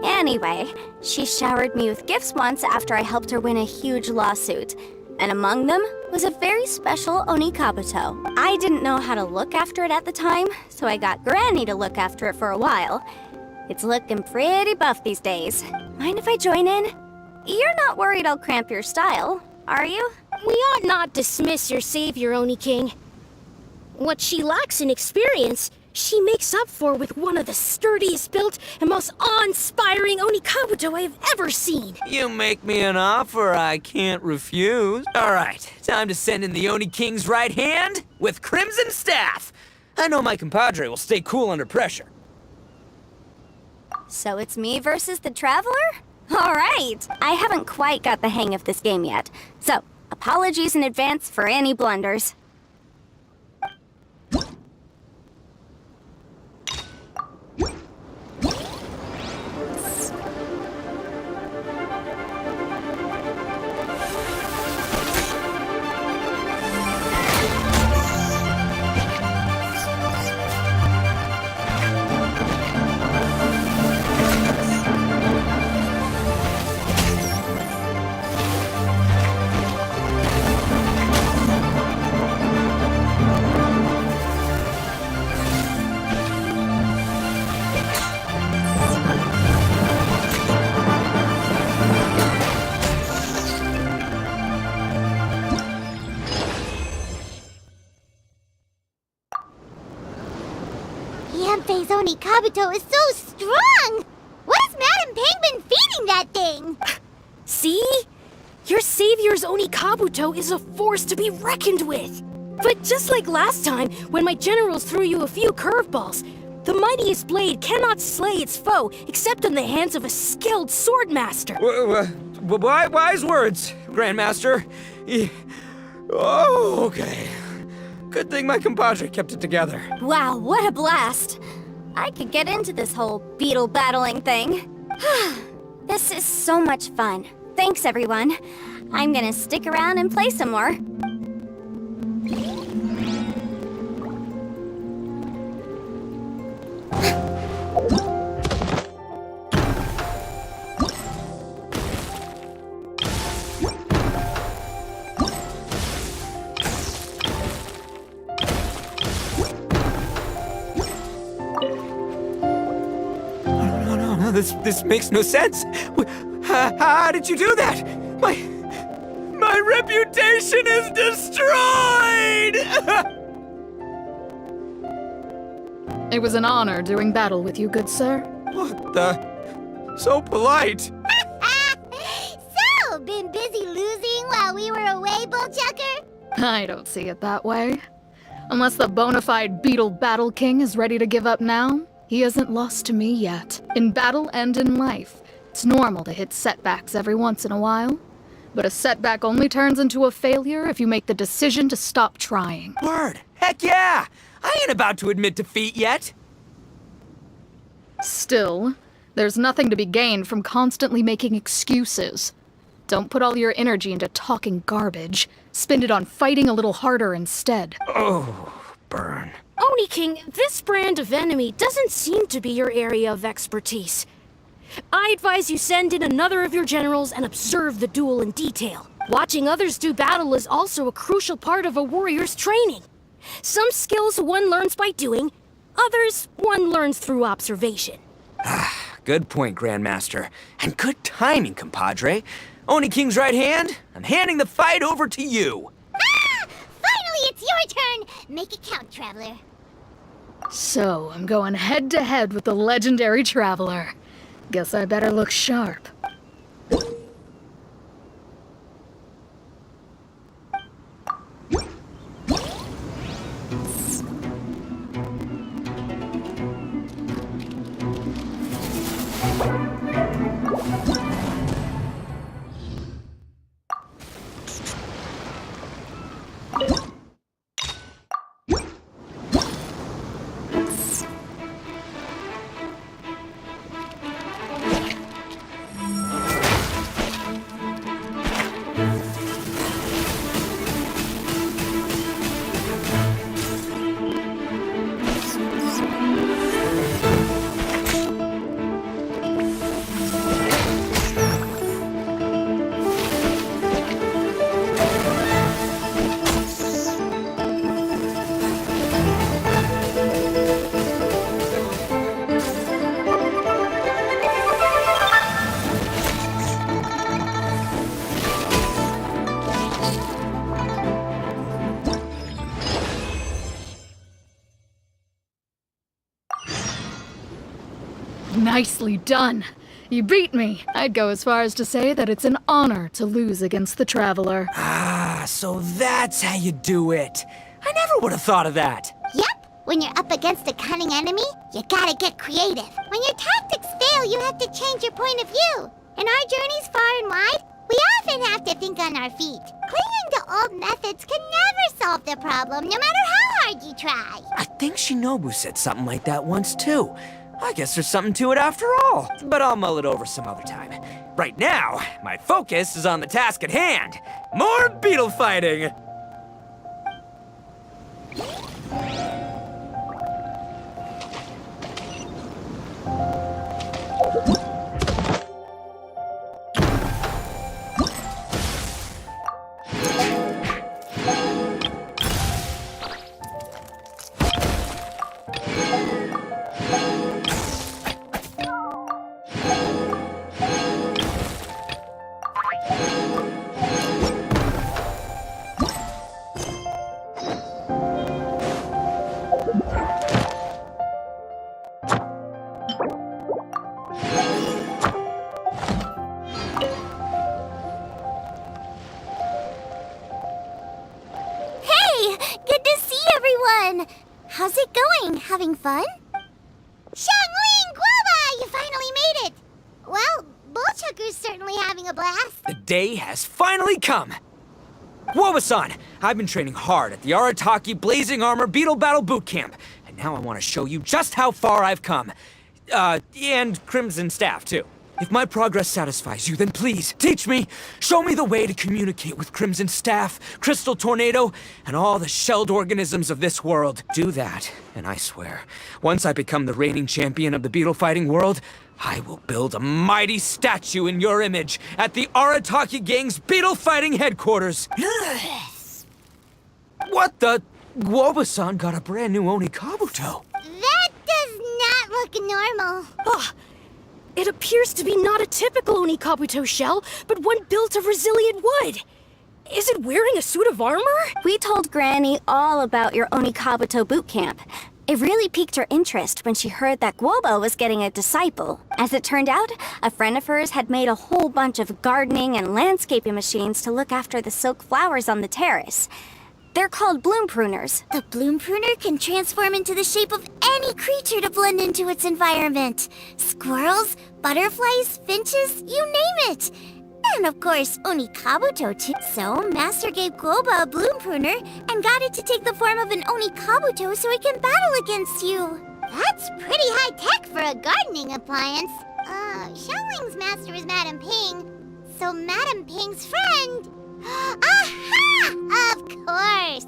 Anyway, she showered me with gifts once after I helped her win a huge lawsuit. And among them was a very special Oni Kabuto. I didn't know how to look after it at the time, so I got Granny to look after it for a while. It's looking pretty buff these days. Mind if I join in? You're not worried I'll cramp your style, are you? We ought not dismiss your savior, Oni King. What she lacks in experience, she makes up for with one of the sturdiest built and most awe-inspiring Oni Kabuto I have ever seen. You make me an offer I can't refuse. All right, time to send in the Oni King's right hand with Crimson Staff. I know my compadre will stay cool under pressure. So it's me versus the Traveler? All right. I haven't quite got the hang of this game yet, so apologies in advance for any blunders. Yamfe's Oni Kabuto is so strong! What has Madame Ping been feeding that thing? See? Your savior's Oni Kabuto is a force to be reckoned with. But just like last time, when my generals threw you a few curveballs, the mightiest blade cannot slay its foe except in the hands of a skilled swordmaster. Wise words, Grandmaster. Oh, okay. Good thing my compadre kept it together. Wow, what a blast! I could get into this whole beetle battling thing. This is so much fun. Thanks, everyone. I'm gonna stick around and play some more. No, this makes no sense. How did you do that? My reputation is destroyed! It was an honor doing battle with you, good sir. What the? So polite. So, been busy losing while we were away, Bullchucker? I don't see it that way. Unless the bona fide Beetle Battle King is ready to give up now, he hasn't lost to me yet. In battle and in life, it's normal to hit setbacks every once in a while. But a setback only turns into a failure if you make the decision to stop trying. Word. Heck yeah! I ain't about to admit defeat yet. Still, there's nothing to be gained from constantly making excuses. Don't put all your energy into talking garbage. Spend it on fighting a little harder instead. Oh, burn. Oni King, this brand of enemy doesn't seem to be your area of expertise. I advise you send in another of your generals and observe the duel in detail. Watching others do battle is also a crucial part of a warrior's training. Some skills one learns by doing, others one learns through observation. Good point, Grandmaster. And good timing, compadre. Oni King's right hand, I'm handing the fight over to you. Ah! Finally, it's your turn! Make it count, Traveler. So, I'm going head-to-head with the legendary Traveler. Guess I better look sharp. Nicely done. You beat me. I'd go as far as to say that it's an honor to lose against the Traveler. Ah, so that's how you do it. I never would have thought of that. Yep, when you're up against a cunning enemy, you gotta get creative. When your tactics fail, you have to change your point of view. In our journeys far and wide, we often have to think on our feet. Clinging to old methods can never solve the problem, no matter how hard you try. I think Shinobu said something like that once, too. I guess there's something to it after all. But I'll mull it over some other time. Right now, my focus is on the task at hand. More beetle fighting! How's it going? Having fun? Xiangling Guoba! You finally made it! Well, Bullchucker's certainly having a blast. The day has finally come! Woba-san, I've been training hard at the Arataki Blazing Armor Beetle Battle Boot Camp, and now I want to show you just how far I've come. And Crimson Staff, too. If my progress satisfies you, then please, teach me! Show me the way to communicate with Crimson Staff, Crystal Tornado, and all the shelled organisms of this world. Do that, and I swear, once I become the reigning champion of the beetle fighting world, I will build a mighty statue in your image at the Arataki Gang's beetle fighting headquarters. What the? Woba-san got a brand new Onikabuto. That does not look normal. Ah, it appears to be not a typical Onikabuto shell, but one built of resilient wood. Is it wearing a suit of armor? We told Granny all about your Onikabuto boot camp. It really piqued her interest when she heard that Guoba was getting a disciple. As it turned out, a friend of hers had made a whole bunch of gardening and landscaping machines to look after the silk flowers on the terrace. They're called bloom pruners. The bloom pruner can transform into the shape of any creature to blend into its environment. Squirrels, butterflies, finches, you name it. And of course, Onikabuto too. So, Master gave Guoba a bloom pruner and got it to take the form of an Onikabuto so it can battle against you. That's pretty high tech for a gardening appliance. Xiangling's master is Madame Ping. So Madam Ping's friend... Aha! Of course!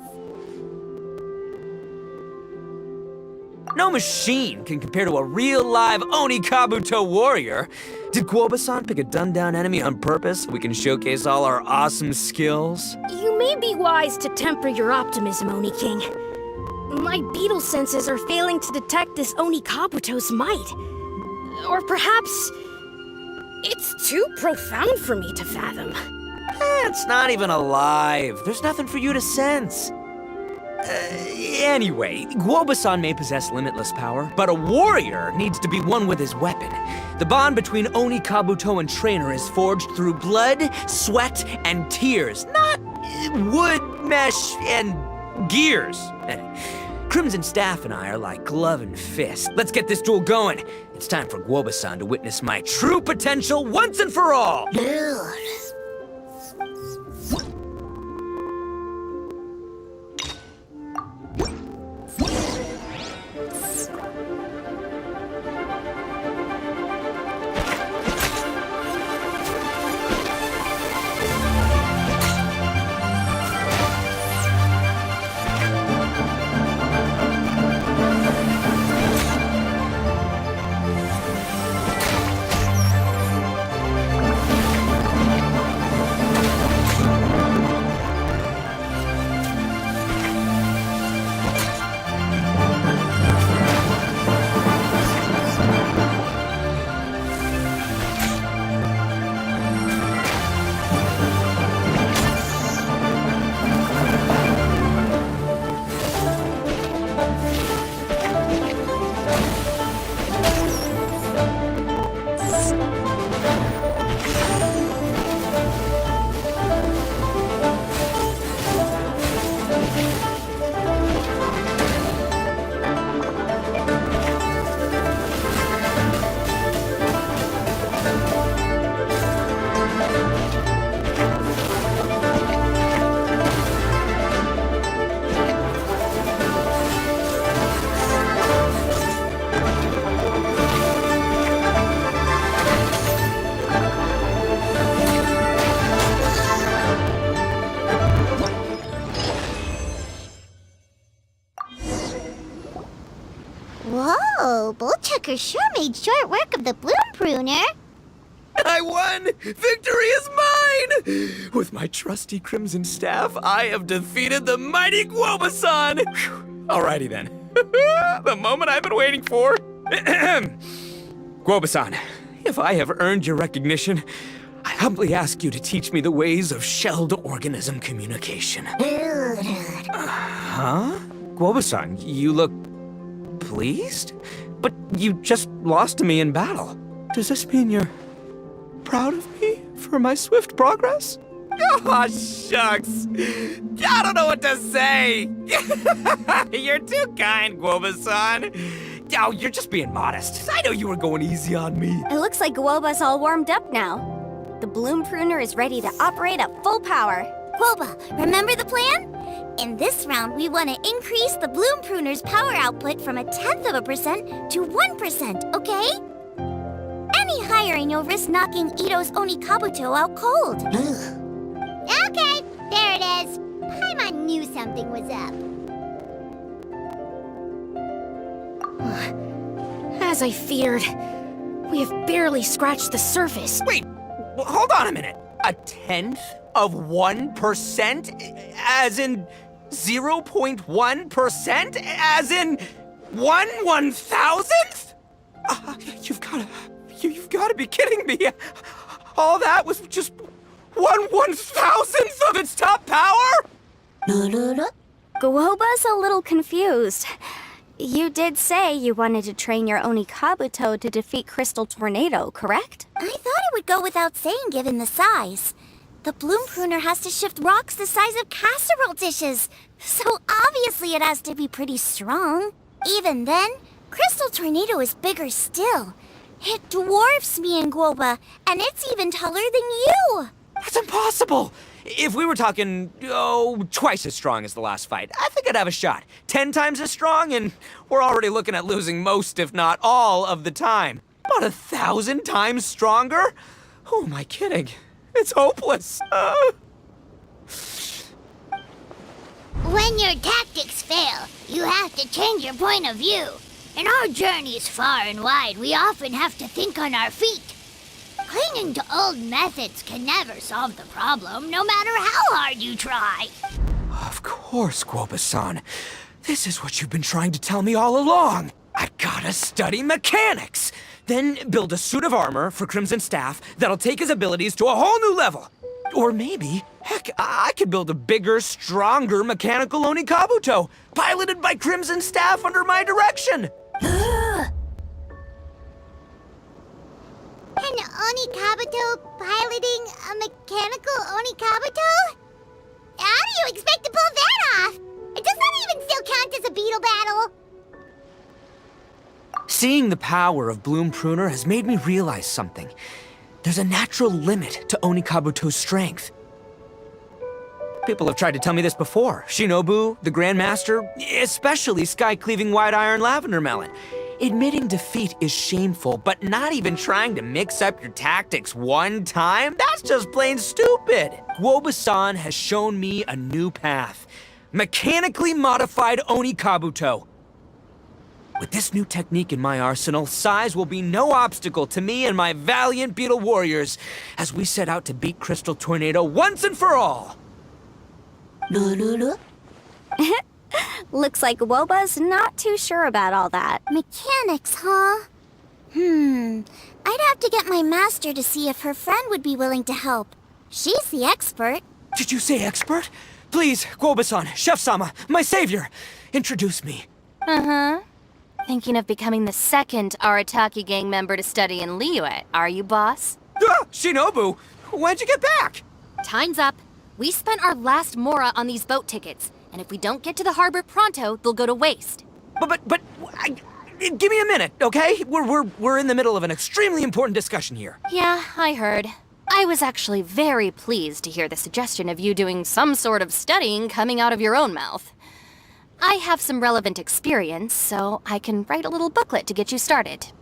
No machine can compare to a real live Oni Kabuto warrior. Did Guoba-san pick a dumbed-down enemy on purpose so we can showcase all our awesome skills? You may be wise to temper your optimism, Oni King. My beetle senses are failing to detect this Oni Kabuto's might. Or perhaps... it's too profound for me to fathom. It's not even alive. There's nothing for you to sense. Anyway, Guoba-san may possess limitless power, but a warrior needs to be one with his weapon. The bond between Oni Kabuto and trainer is forged through blood, sweat, and tears, not wood, mesh, and gears. Crimson Staff and I are like glove and fist. Let's get this duel going. It's time for Guoba-san to witness my true potential once and for all. Whoa, Bullchucker sure made short work of the Bloom Pruner. I won! Victory is mine! With my trusty Crimson Staff, I have defeated the mighty Guoba-san! Whew. Alrighty then. The moment I've been waiting for. Guoba-san, if I have earned your recognition, I humbly ask you to teach me the ways of shelled organism communication. Huh? Guoba-san, you look pleased? But you just lost to me in battle. Does this mean you're proud of me for my swift progress? Oh, shucks. I don't know what to say. You're too kind, Guoba-san. Oh, you're just being modest. I know you were going easy on me. It looks like Guoba's all warmed up now. The Bloom Pruner is ready to operate at full power. Guoba, remember the plan? In this round, we want to increase the Bloom Pruner's power output from 0.1% to 1%, okay? Any higher and you'll risk knocking Ito's Oni Kabuto out cold. Okay, there it is. Paimon knew something was up. As I feared, we have barely scratched the surface. Wait, hold on a minute. 1/10 of 1%? As in 0.1%? As in 1/1000th? You've gotta be kidding me. All that was just 1/1000th of its top power? Guoba's a little confused. You did say you wanted to train your Oni Kabuto to defeat Crystal Tornado, correct? I thought it would go without saying given the size. The Bloom Pruner has to shift rocks the size of casserole dishes, so obviously it has to be pretty strong. Even then, Crystal Tornado is bigger still. It dwarfs me and Guoba, and it's even taller than you! That's impossible! If we were talking, twice as strong as the last fight, I think I'd have a shot. 10 times as strong, and we're already looking at losing most, if not all, of the time. About 1,000 times stronger? Who am I kidding? It's hopeless. When your tactics fail, you have to change your point of view. In our journeys far and wide, we often have to think on our feet. Clinging to old methods can never solve the problem, no matter how hard you try. Of course, Guoba-san. This is what you've been trying to tell me all along. I gotta study mechanics, then build a suit of armor for Crimson Staff that'll take his abilities to a whole new level. Or maybe, heck, I could build a bigger, stronger mechanical Onikabuto, piloted by Crimson Staff under my direction. An Onikabuto piloting a mechanical Onikabuto? How do you expect to pull that off? Does that even still count as a beetle battle? Seeing the power of Bloom Pruner has made me realize something. There's a natural limit to Onikabuto's strength. People have tried to tell me this before. Shinobu, the Grandmaster, especially Sky-Cleaving White Iron Lavender Melon. Admitting defeat is shameful, but not even trying to mix up your tactics one time? That's just plain stupid! Guoba-san has shown me a new path. Mechanically modified Onikabuto. With this new technique in my arsenal, size will be no obstacle to me and my valiant beetle warriors as we set out to beat Crystal Tornado once and for all! Looks like Woba's not too sure about all that. Mechanics, huh? I'd have to get my master to see if her friend would be willing to help. She's the expert. Did you say expert? Please, Guoba-san, Chef-sama, my savior, introduce me. Thinking of becoming the second Arataki gang member to study in Liyue, are you, boss? Shinobu, when'd you get back? Time's up. We spent our last mora on these boat tickets, and if we don't get to the harbor pronto, they'll go to waste. Give me a minute, okay? We're in the middle of an extremely important discussion here. Yeah, I heard. I was actually very pleased to hear the suggestion of you doing some sort of studying coming out of your own mouth. I have some relevant experience, so I can write a little booklet to get you started.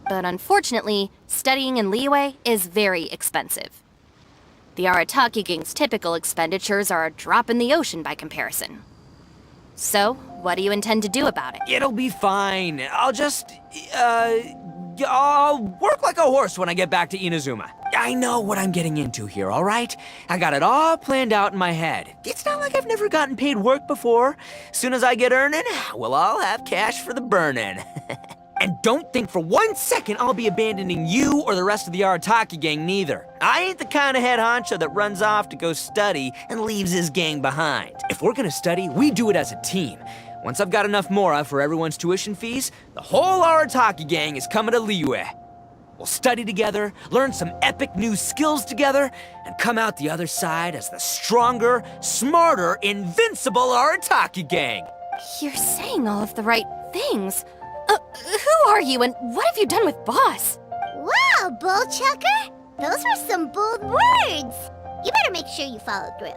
But unfortunately, studying in Liyue is very expensive. The Arataki gang's typical expenditures are a drop in the ocean by comparison. So, what do you intend to do about it? It'll be fine. I'll work like a horse when I get back to Inazuma. I know what I'm getting into here, all right? I got it all planned out in my head. It's not like I've never gotten paid work before. Soon as I get earning, we'll all have cash for the burning. And don't think for 1 second I'll be abandoning you or the rest of the Arataki gang neither. I ain't the kind of head honcho that runs off to go study and leaves his gang behind. If we're gonna study, we do it as a team. Once I've got enough mora for everyone's tuition fees, the whole Arataki gang is coming to Liyue. We'll study together, learn some epic new skills together, and come out the other side as the stronger, smarter, invincible Arataki gang. You're saying all of the right things. Who are you and what have you done with Boss? Wow, Bullchucker! Those were some bold words! You better make sure you follow through.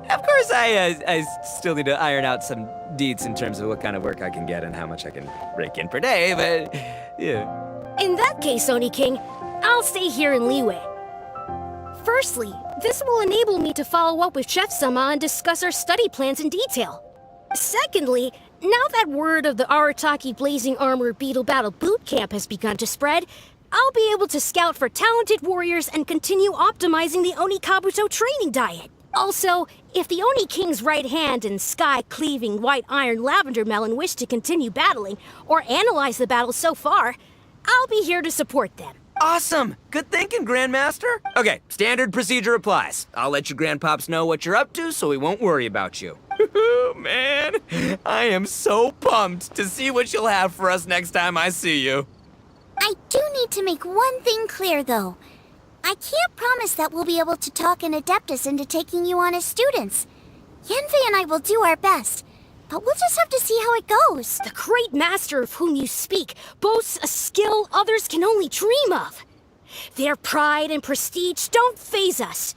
Of course, I still need to iron out some deets in terms of what kind of work I can get and how much I can rake in per day, but yeah. In that case, Oni King, I'll stay here in Liyue. Firstly, this will enable me to follow up with Chef-sama and discuss our study plans in detail. Secondly, now that word of the Arataki Blazing Armor Beetle Battle Boot Camp has begun to spread, I'll be able to scout for talented warriors and continue optimizing the Onikabuto training diet. Also, if the Oni King's right hand and Sky-Cleaving White Iron Lavender Melon wish to continue battling or analyze the battle so far, I'll be here to support them. Awesome! Good thinking, Grandmaster. Okay, standard procedure applies. I'll let you Grandpops know what you're up to so we won't worry about you. Man, I am so pumped to see what you'll have for us next time I see you. I do need to make one thing clear, though. I can't promise that we'll be able to talk an Adeptus into taking you on as students. Yenvei and I will do our best, but we'll just have to see how it goes. The great master of whom you speak boasts a skill others can only dream of. Their pride and prestige don't faze us.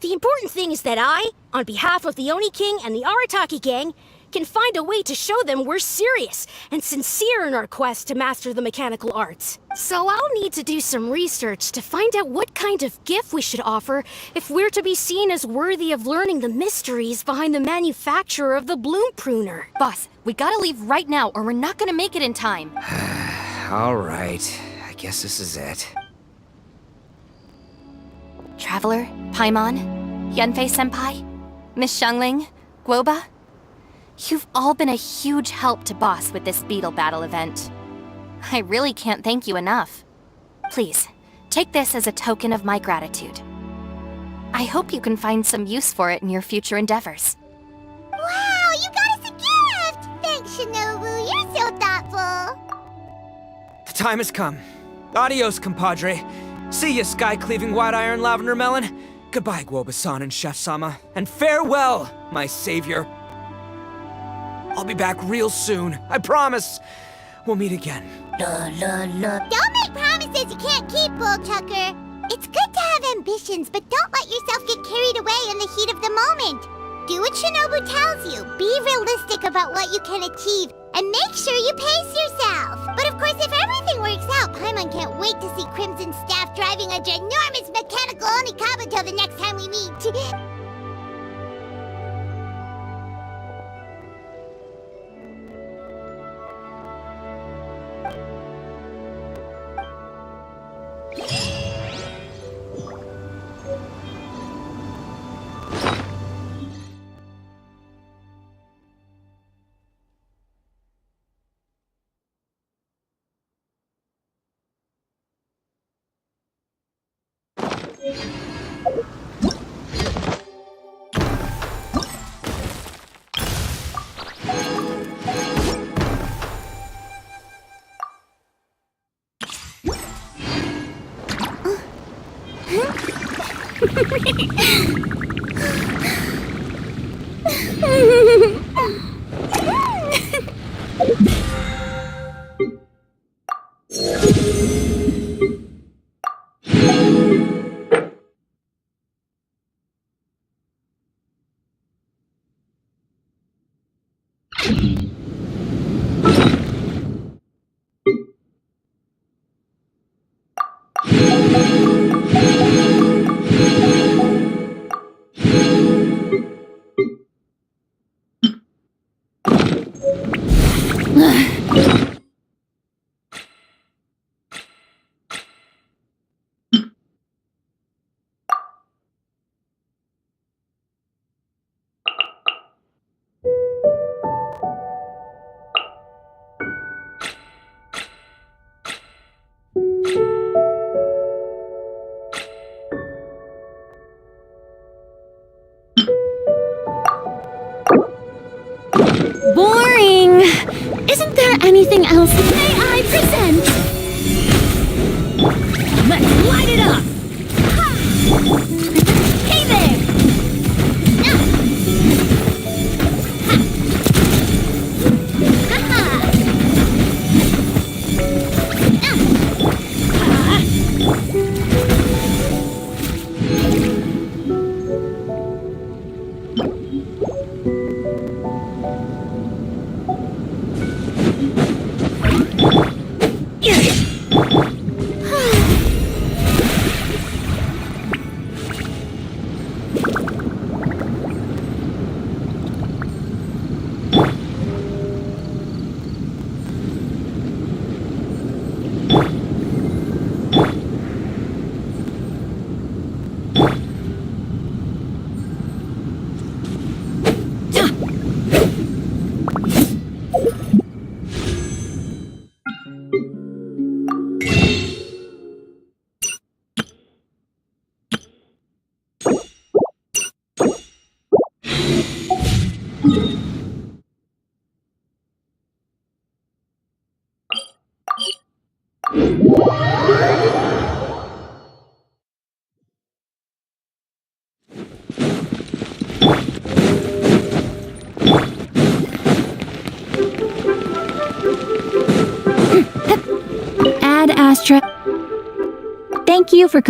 The important thing is that I, on behalf of the Oni King and the Arataki gang, can find a way to show them we're serious and sincere in our quest to master the mechanical arts. So I'll need to do some research to find out what kind of gift we should offer if we're to be seen as worthy of learning the mysteries behind the manufacture of the bloom pruner. Boss, we gotta leave right now or we're not gonna make it in time. All right, I guess this is it. Traveler, Paimon, Yanfei-senpai, Miss Xiangling, Guoba, you've all been a huge help to Boss with this beetle battle event. I really can't thank you enough. Please, take this as a token of my gratitude. I hope you can find some use for it in your future endeavors. Wow, you got us a gift! Thanks, Shinobu. You're so thoughtful. The time has come. Adios, compadre. See ya, sky-cleaving white-iron lavender melon. Goodbye, Guoba-san and Chef-sama. And farewell, my savior. I'll be back real soon, I promise. We'll meet again. Don't make promises you can't keep, Bull Tucker. It's good to have ambitions, but don't let yourself get carried away in the heat of the moment. Do what Shinobu tells you. Be realistic about what you can achieve, and make sure you pace yourself. But of course, if everything works out, Paimon can't wait to see Crimson Staff driving a ginormous mechanical Onikabuto the next time we meet. Boring! Isn't there anything else? May I present? Let's light it up! Hey there! Ad Astra. Thank you for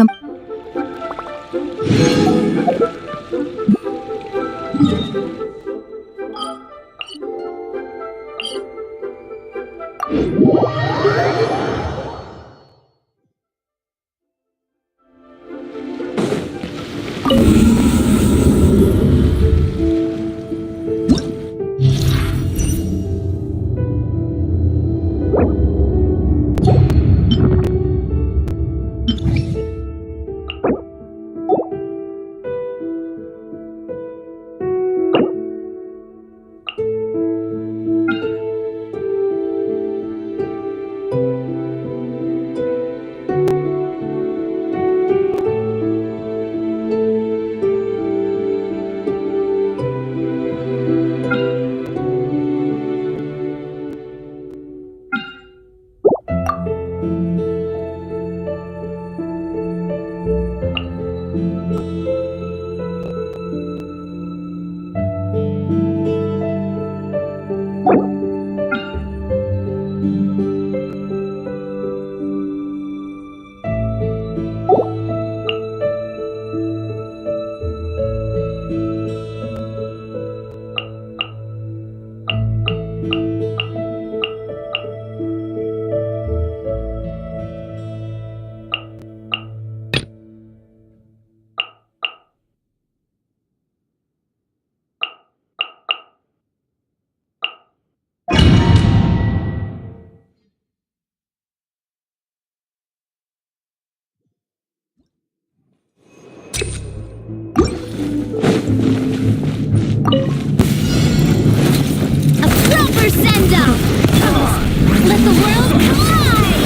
Let the world collide!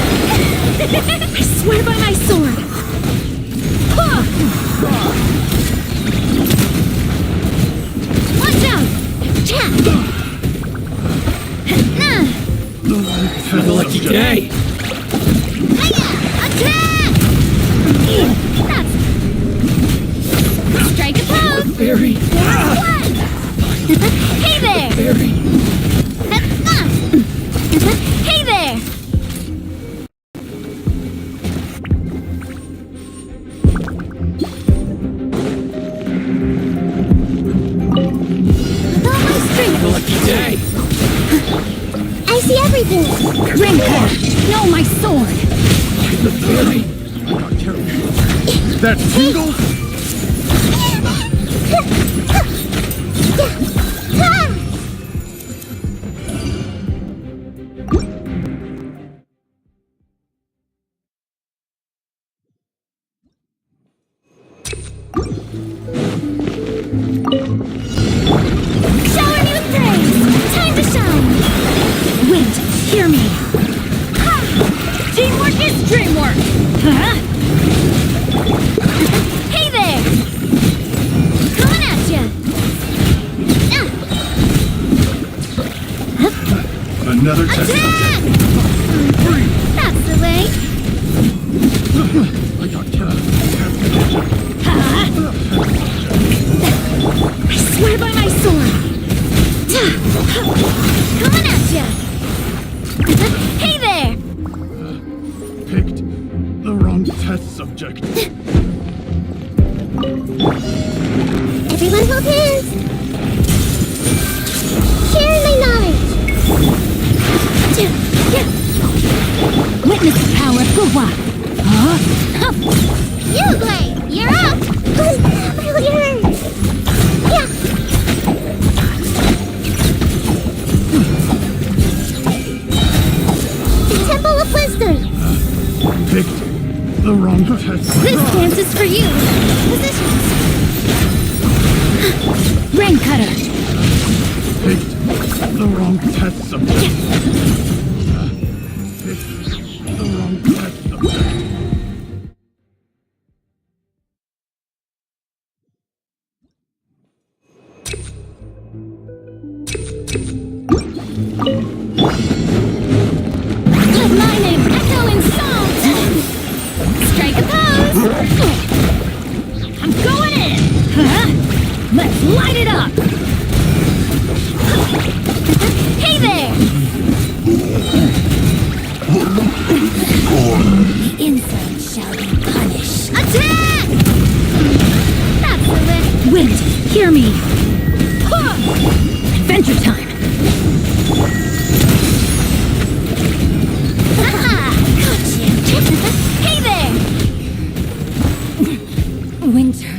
I swear by my sword! Watch out! It's been a lucky day. Hiya! Attack! That's... Strike a pose! Barry. Hey there! Barry. Hey there! Oh, my strength! A lucky day. I see everything! Ringhead! No, my sword! Barry. That tingle? Shower me with praise! Time to shine! Wind, hear me! Teamwork is dreamwork! Huh? Hey there! Coming at ya! Another test Attack! subject. That's the way! I got I swear by my sword! Coming at ya! Hey there! picked the wrong test subject. Everyone hold hands! Share my knowledge! Witness the power of Gugwa! You, Blade! You're up! Failure! Yeah! Temple of Wisdom! Picked the wrong test subject. This dance is for you! Positions! Rain Cutter! Picked the wrong test subject. Picked the wrong test subject. Let my name echo in song! Strike a pose! I'm going in! Let's light it up! Hey there! The inside shall be punished. Attack! That's the way. Wind, hear me! Adventure time! Haha! Gotcha! Hey there! Winter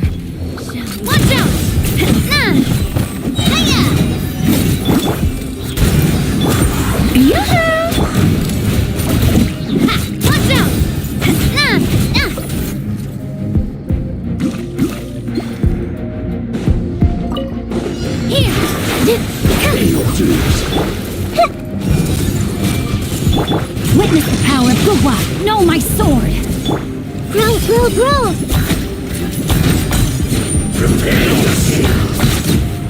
No!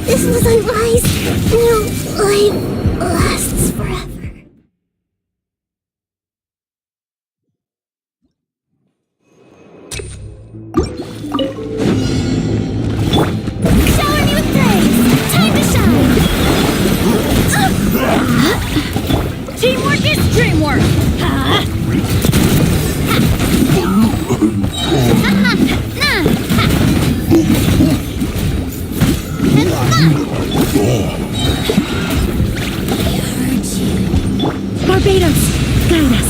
This was unwise. No life lasts forever. Shower me with praise! Time to shine! Teamwork is dreamwork! Barbados, guide us.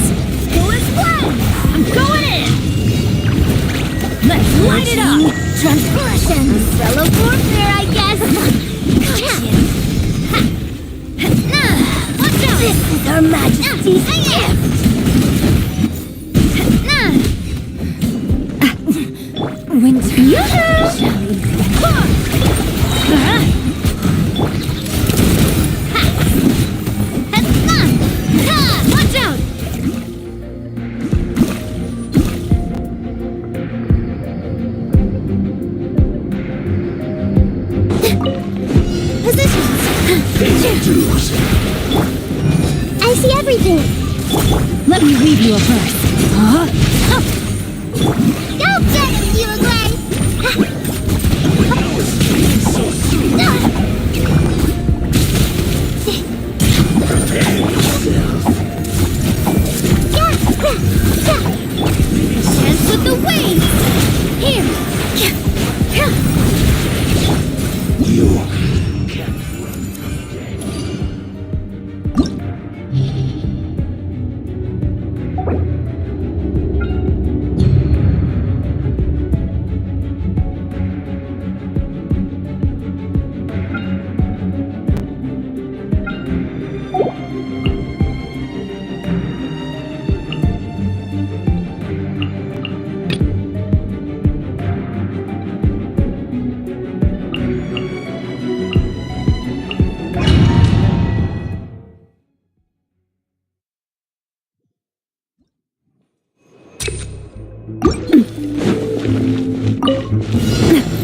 Who is one? I'm going in! Let's light it up! Transgression. Umbrella warfare, I guess. Watch out! This is Her Majesty's gift. Winter. Watch out! Positions. I see everything. Let me read you a verse. Go get it, you agree? Dance with the waves! Here!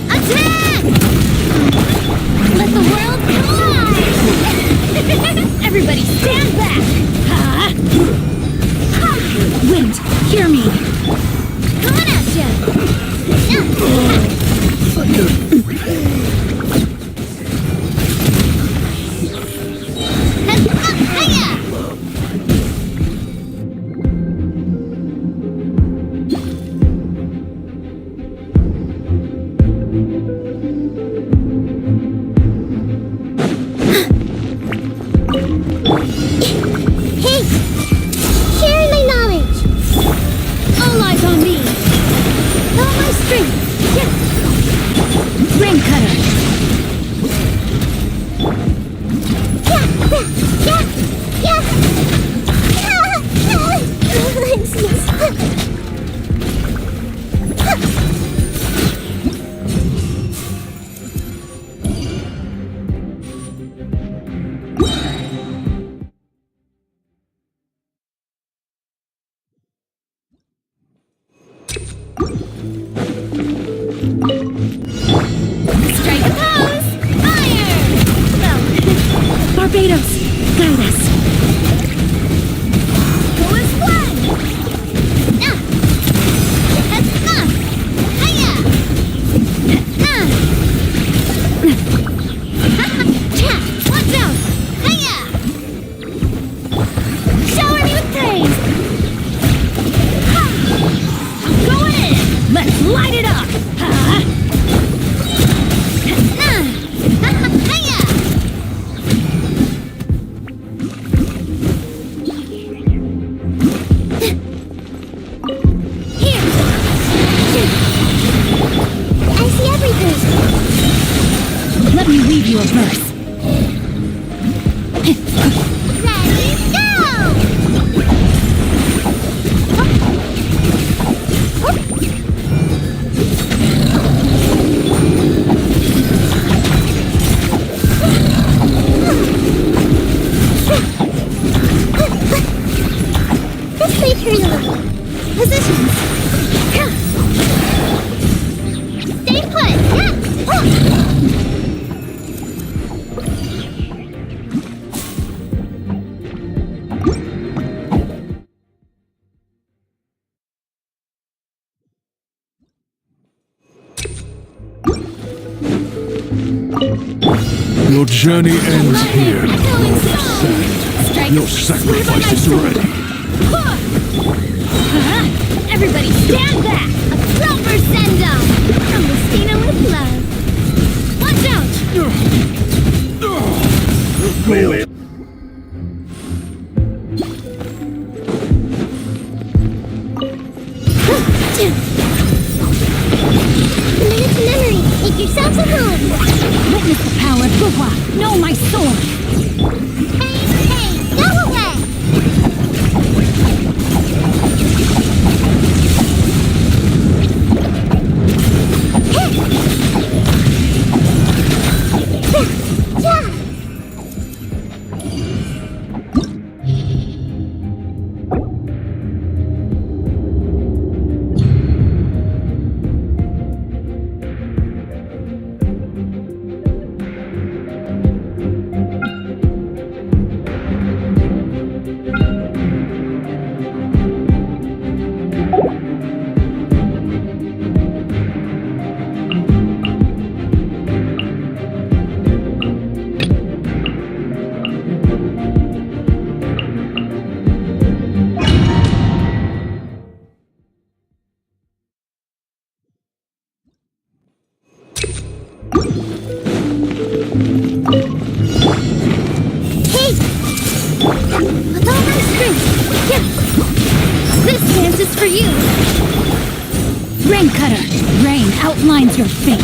Attack! Let the world collide! Everybody stand back! Wind, hear me. Coming at ya! Hey! Sharing my knowledge! All eyes on me! All my strength! Ring cutter! Strike a pose! Fire! Barbados, guide us! Who is one? Watch out! Shower me with praise! I'm going in! Let's light it up! I see everything! Let me read you a verse. Ready, go! This may turn a little. Positions. Your journey ends here, Lord of Sand. Your sacrifice is ready. Everybody stand back! A proper send-off from Messina with love. Watch out! Commit to memory. Make yourselves at home. Witness the power of Guhua. Know my sword. Hey, go away! Rain Cutter, rain outlines your fate.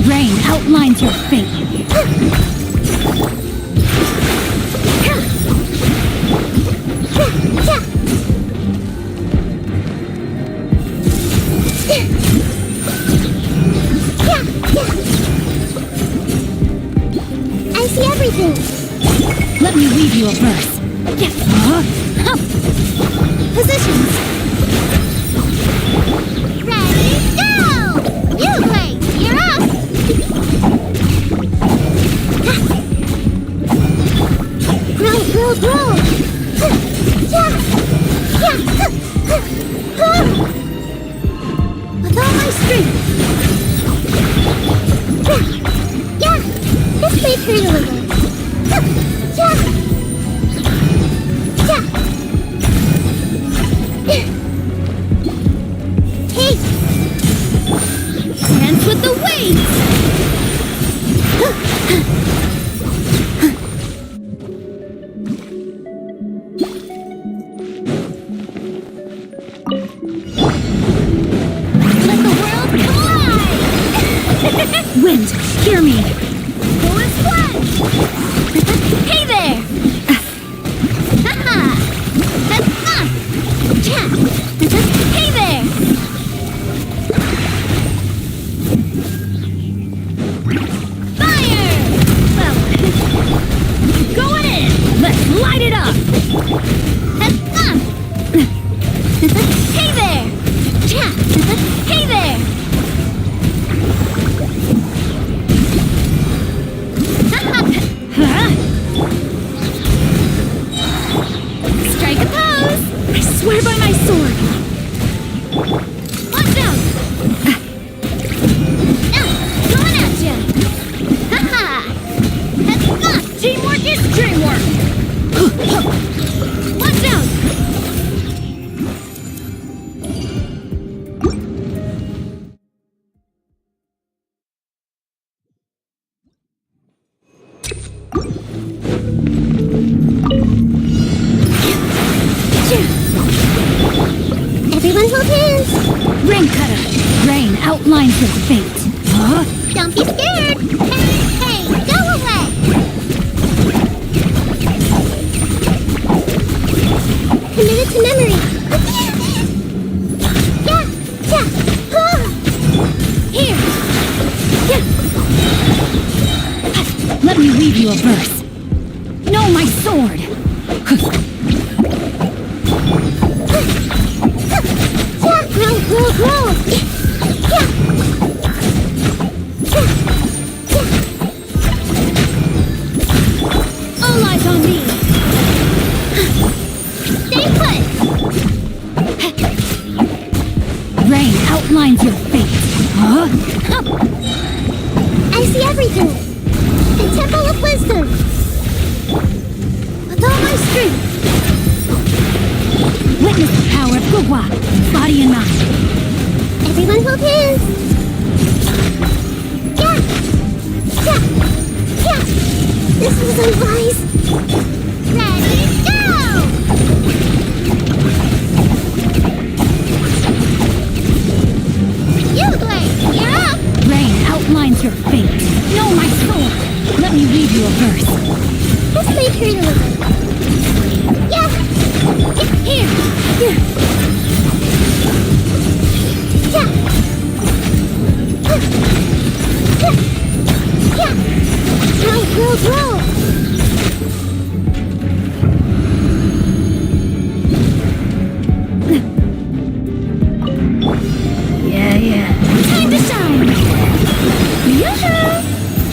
Rain outlines your fate. I see everything. Let me weave you a verse. Positions. Ready, go! You play. You're up. Grow. With all my strength. This way through a little. Hey! Dance with the waves! Let the world collide! Wind, hear me. Full and splash! Hey there! Haha! Hey there! Fire! Well, going in! Let's light it up! Hey there! Hey there! cutter. Rain outlines your fate. Huh? Don't be scared! Hey, go away! Committed to memory. Yeah, yeah. Here! Let me read you a verse. No, my sword! Grow. All eyes on me! Stay put. Rain outlines your fate. Huh? I see everything. The Temple of Wisdom. With all my strength. Witness the power of Gugwa, body and mind. Everyone hold hands. Yeah. This was unwise. Ready, go! You, Blade, you're up. Rain outlines your fate. No, my sword! Let me read you a verse. This may hurt a little. Yeah. Here! Yeah. Grow. Yeah. Time to shine! Yoo-hoo!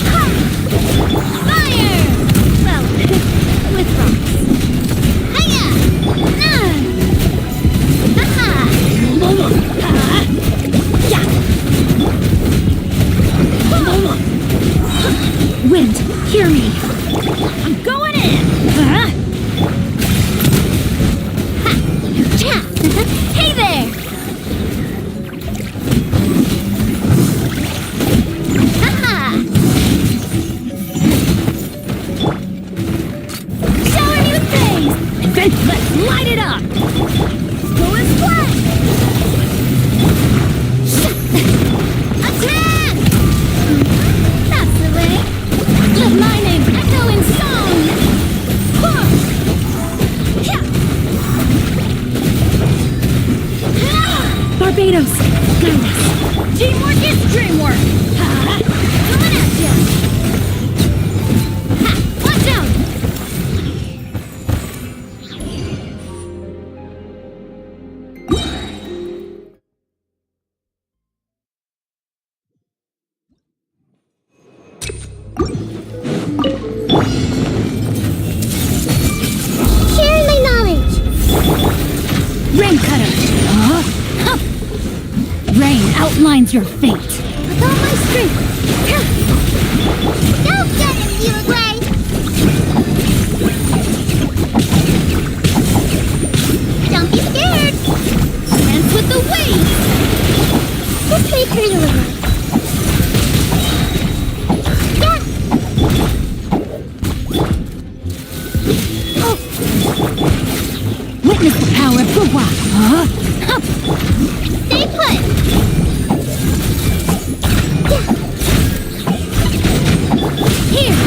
Ha! Fire! Well, with rocks. Hiya! Ha-ha! Wind, hear me! I'm going in! Ha! Hey there! Shower me with praise! And then let's light it up! Going flat! Attack! That's the way! Let my name echo in song! Barbados, guide us! Teamwork is dreamwork! Coming at ya! Watch out! Sharing my knowledge. Rain cutter! Rain outlines your fate. With all my strength. Go get him, Uruguay! Don't be scared! Dance with the waves! This may hurt a little. Yeah! Oh. Witness the power of Gugwa. Stay put! Here!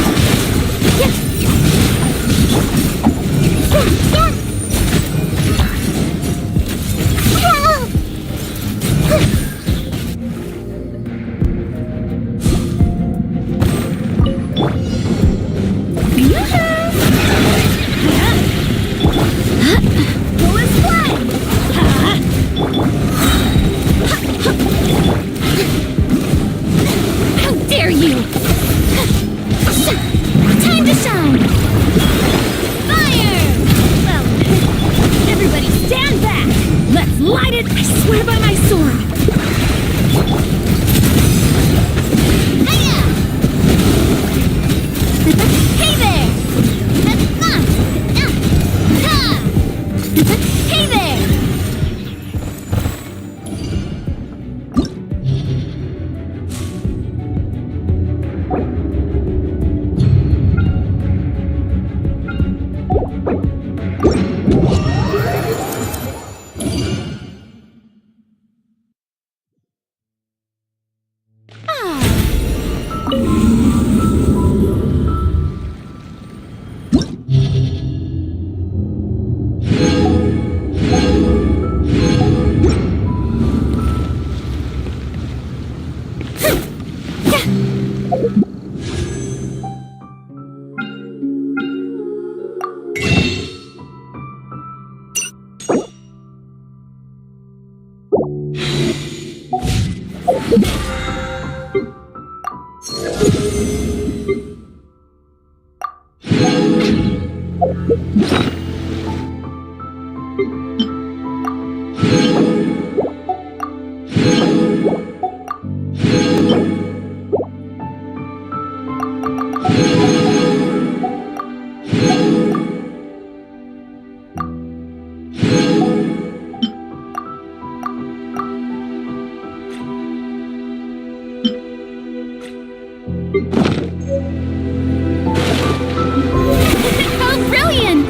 How brilliant!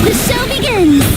The show begins!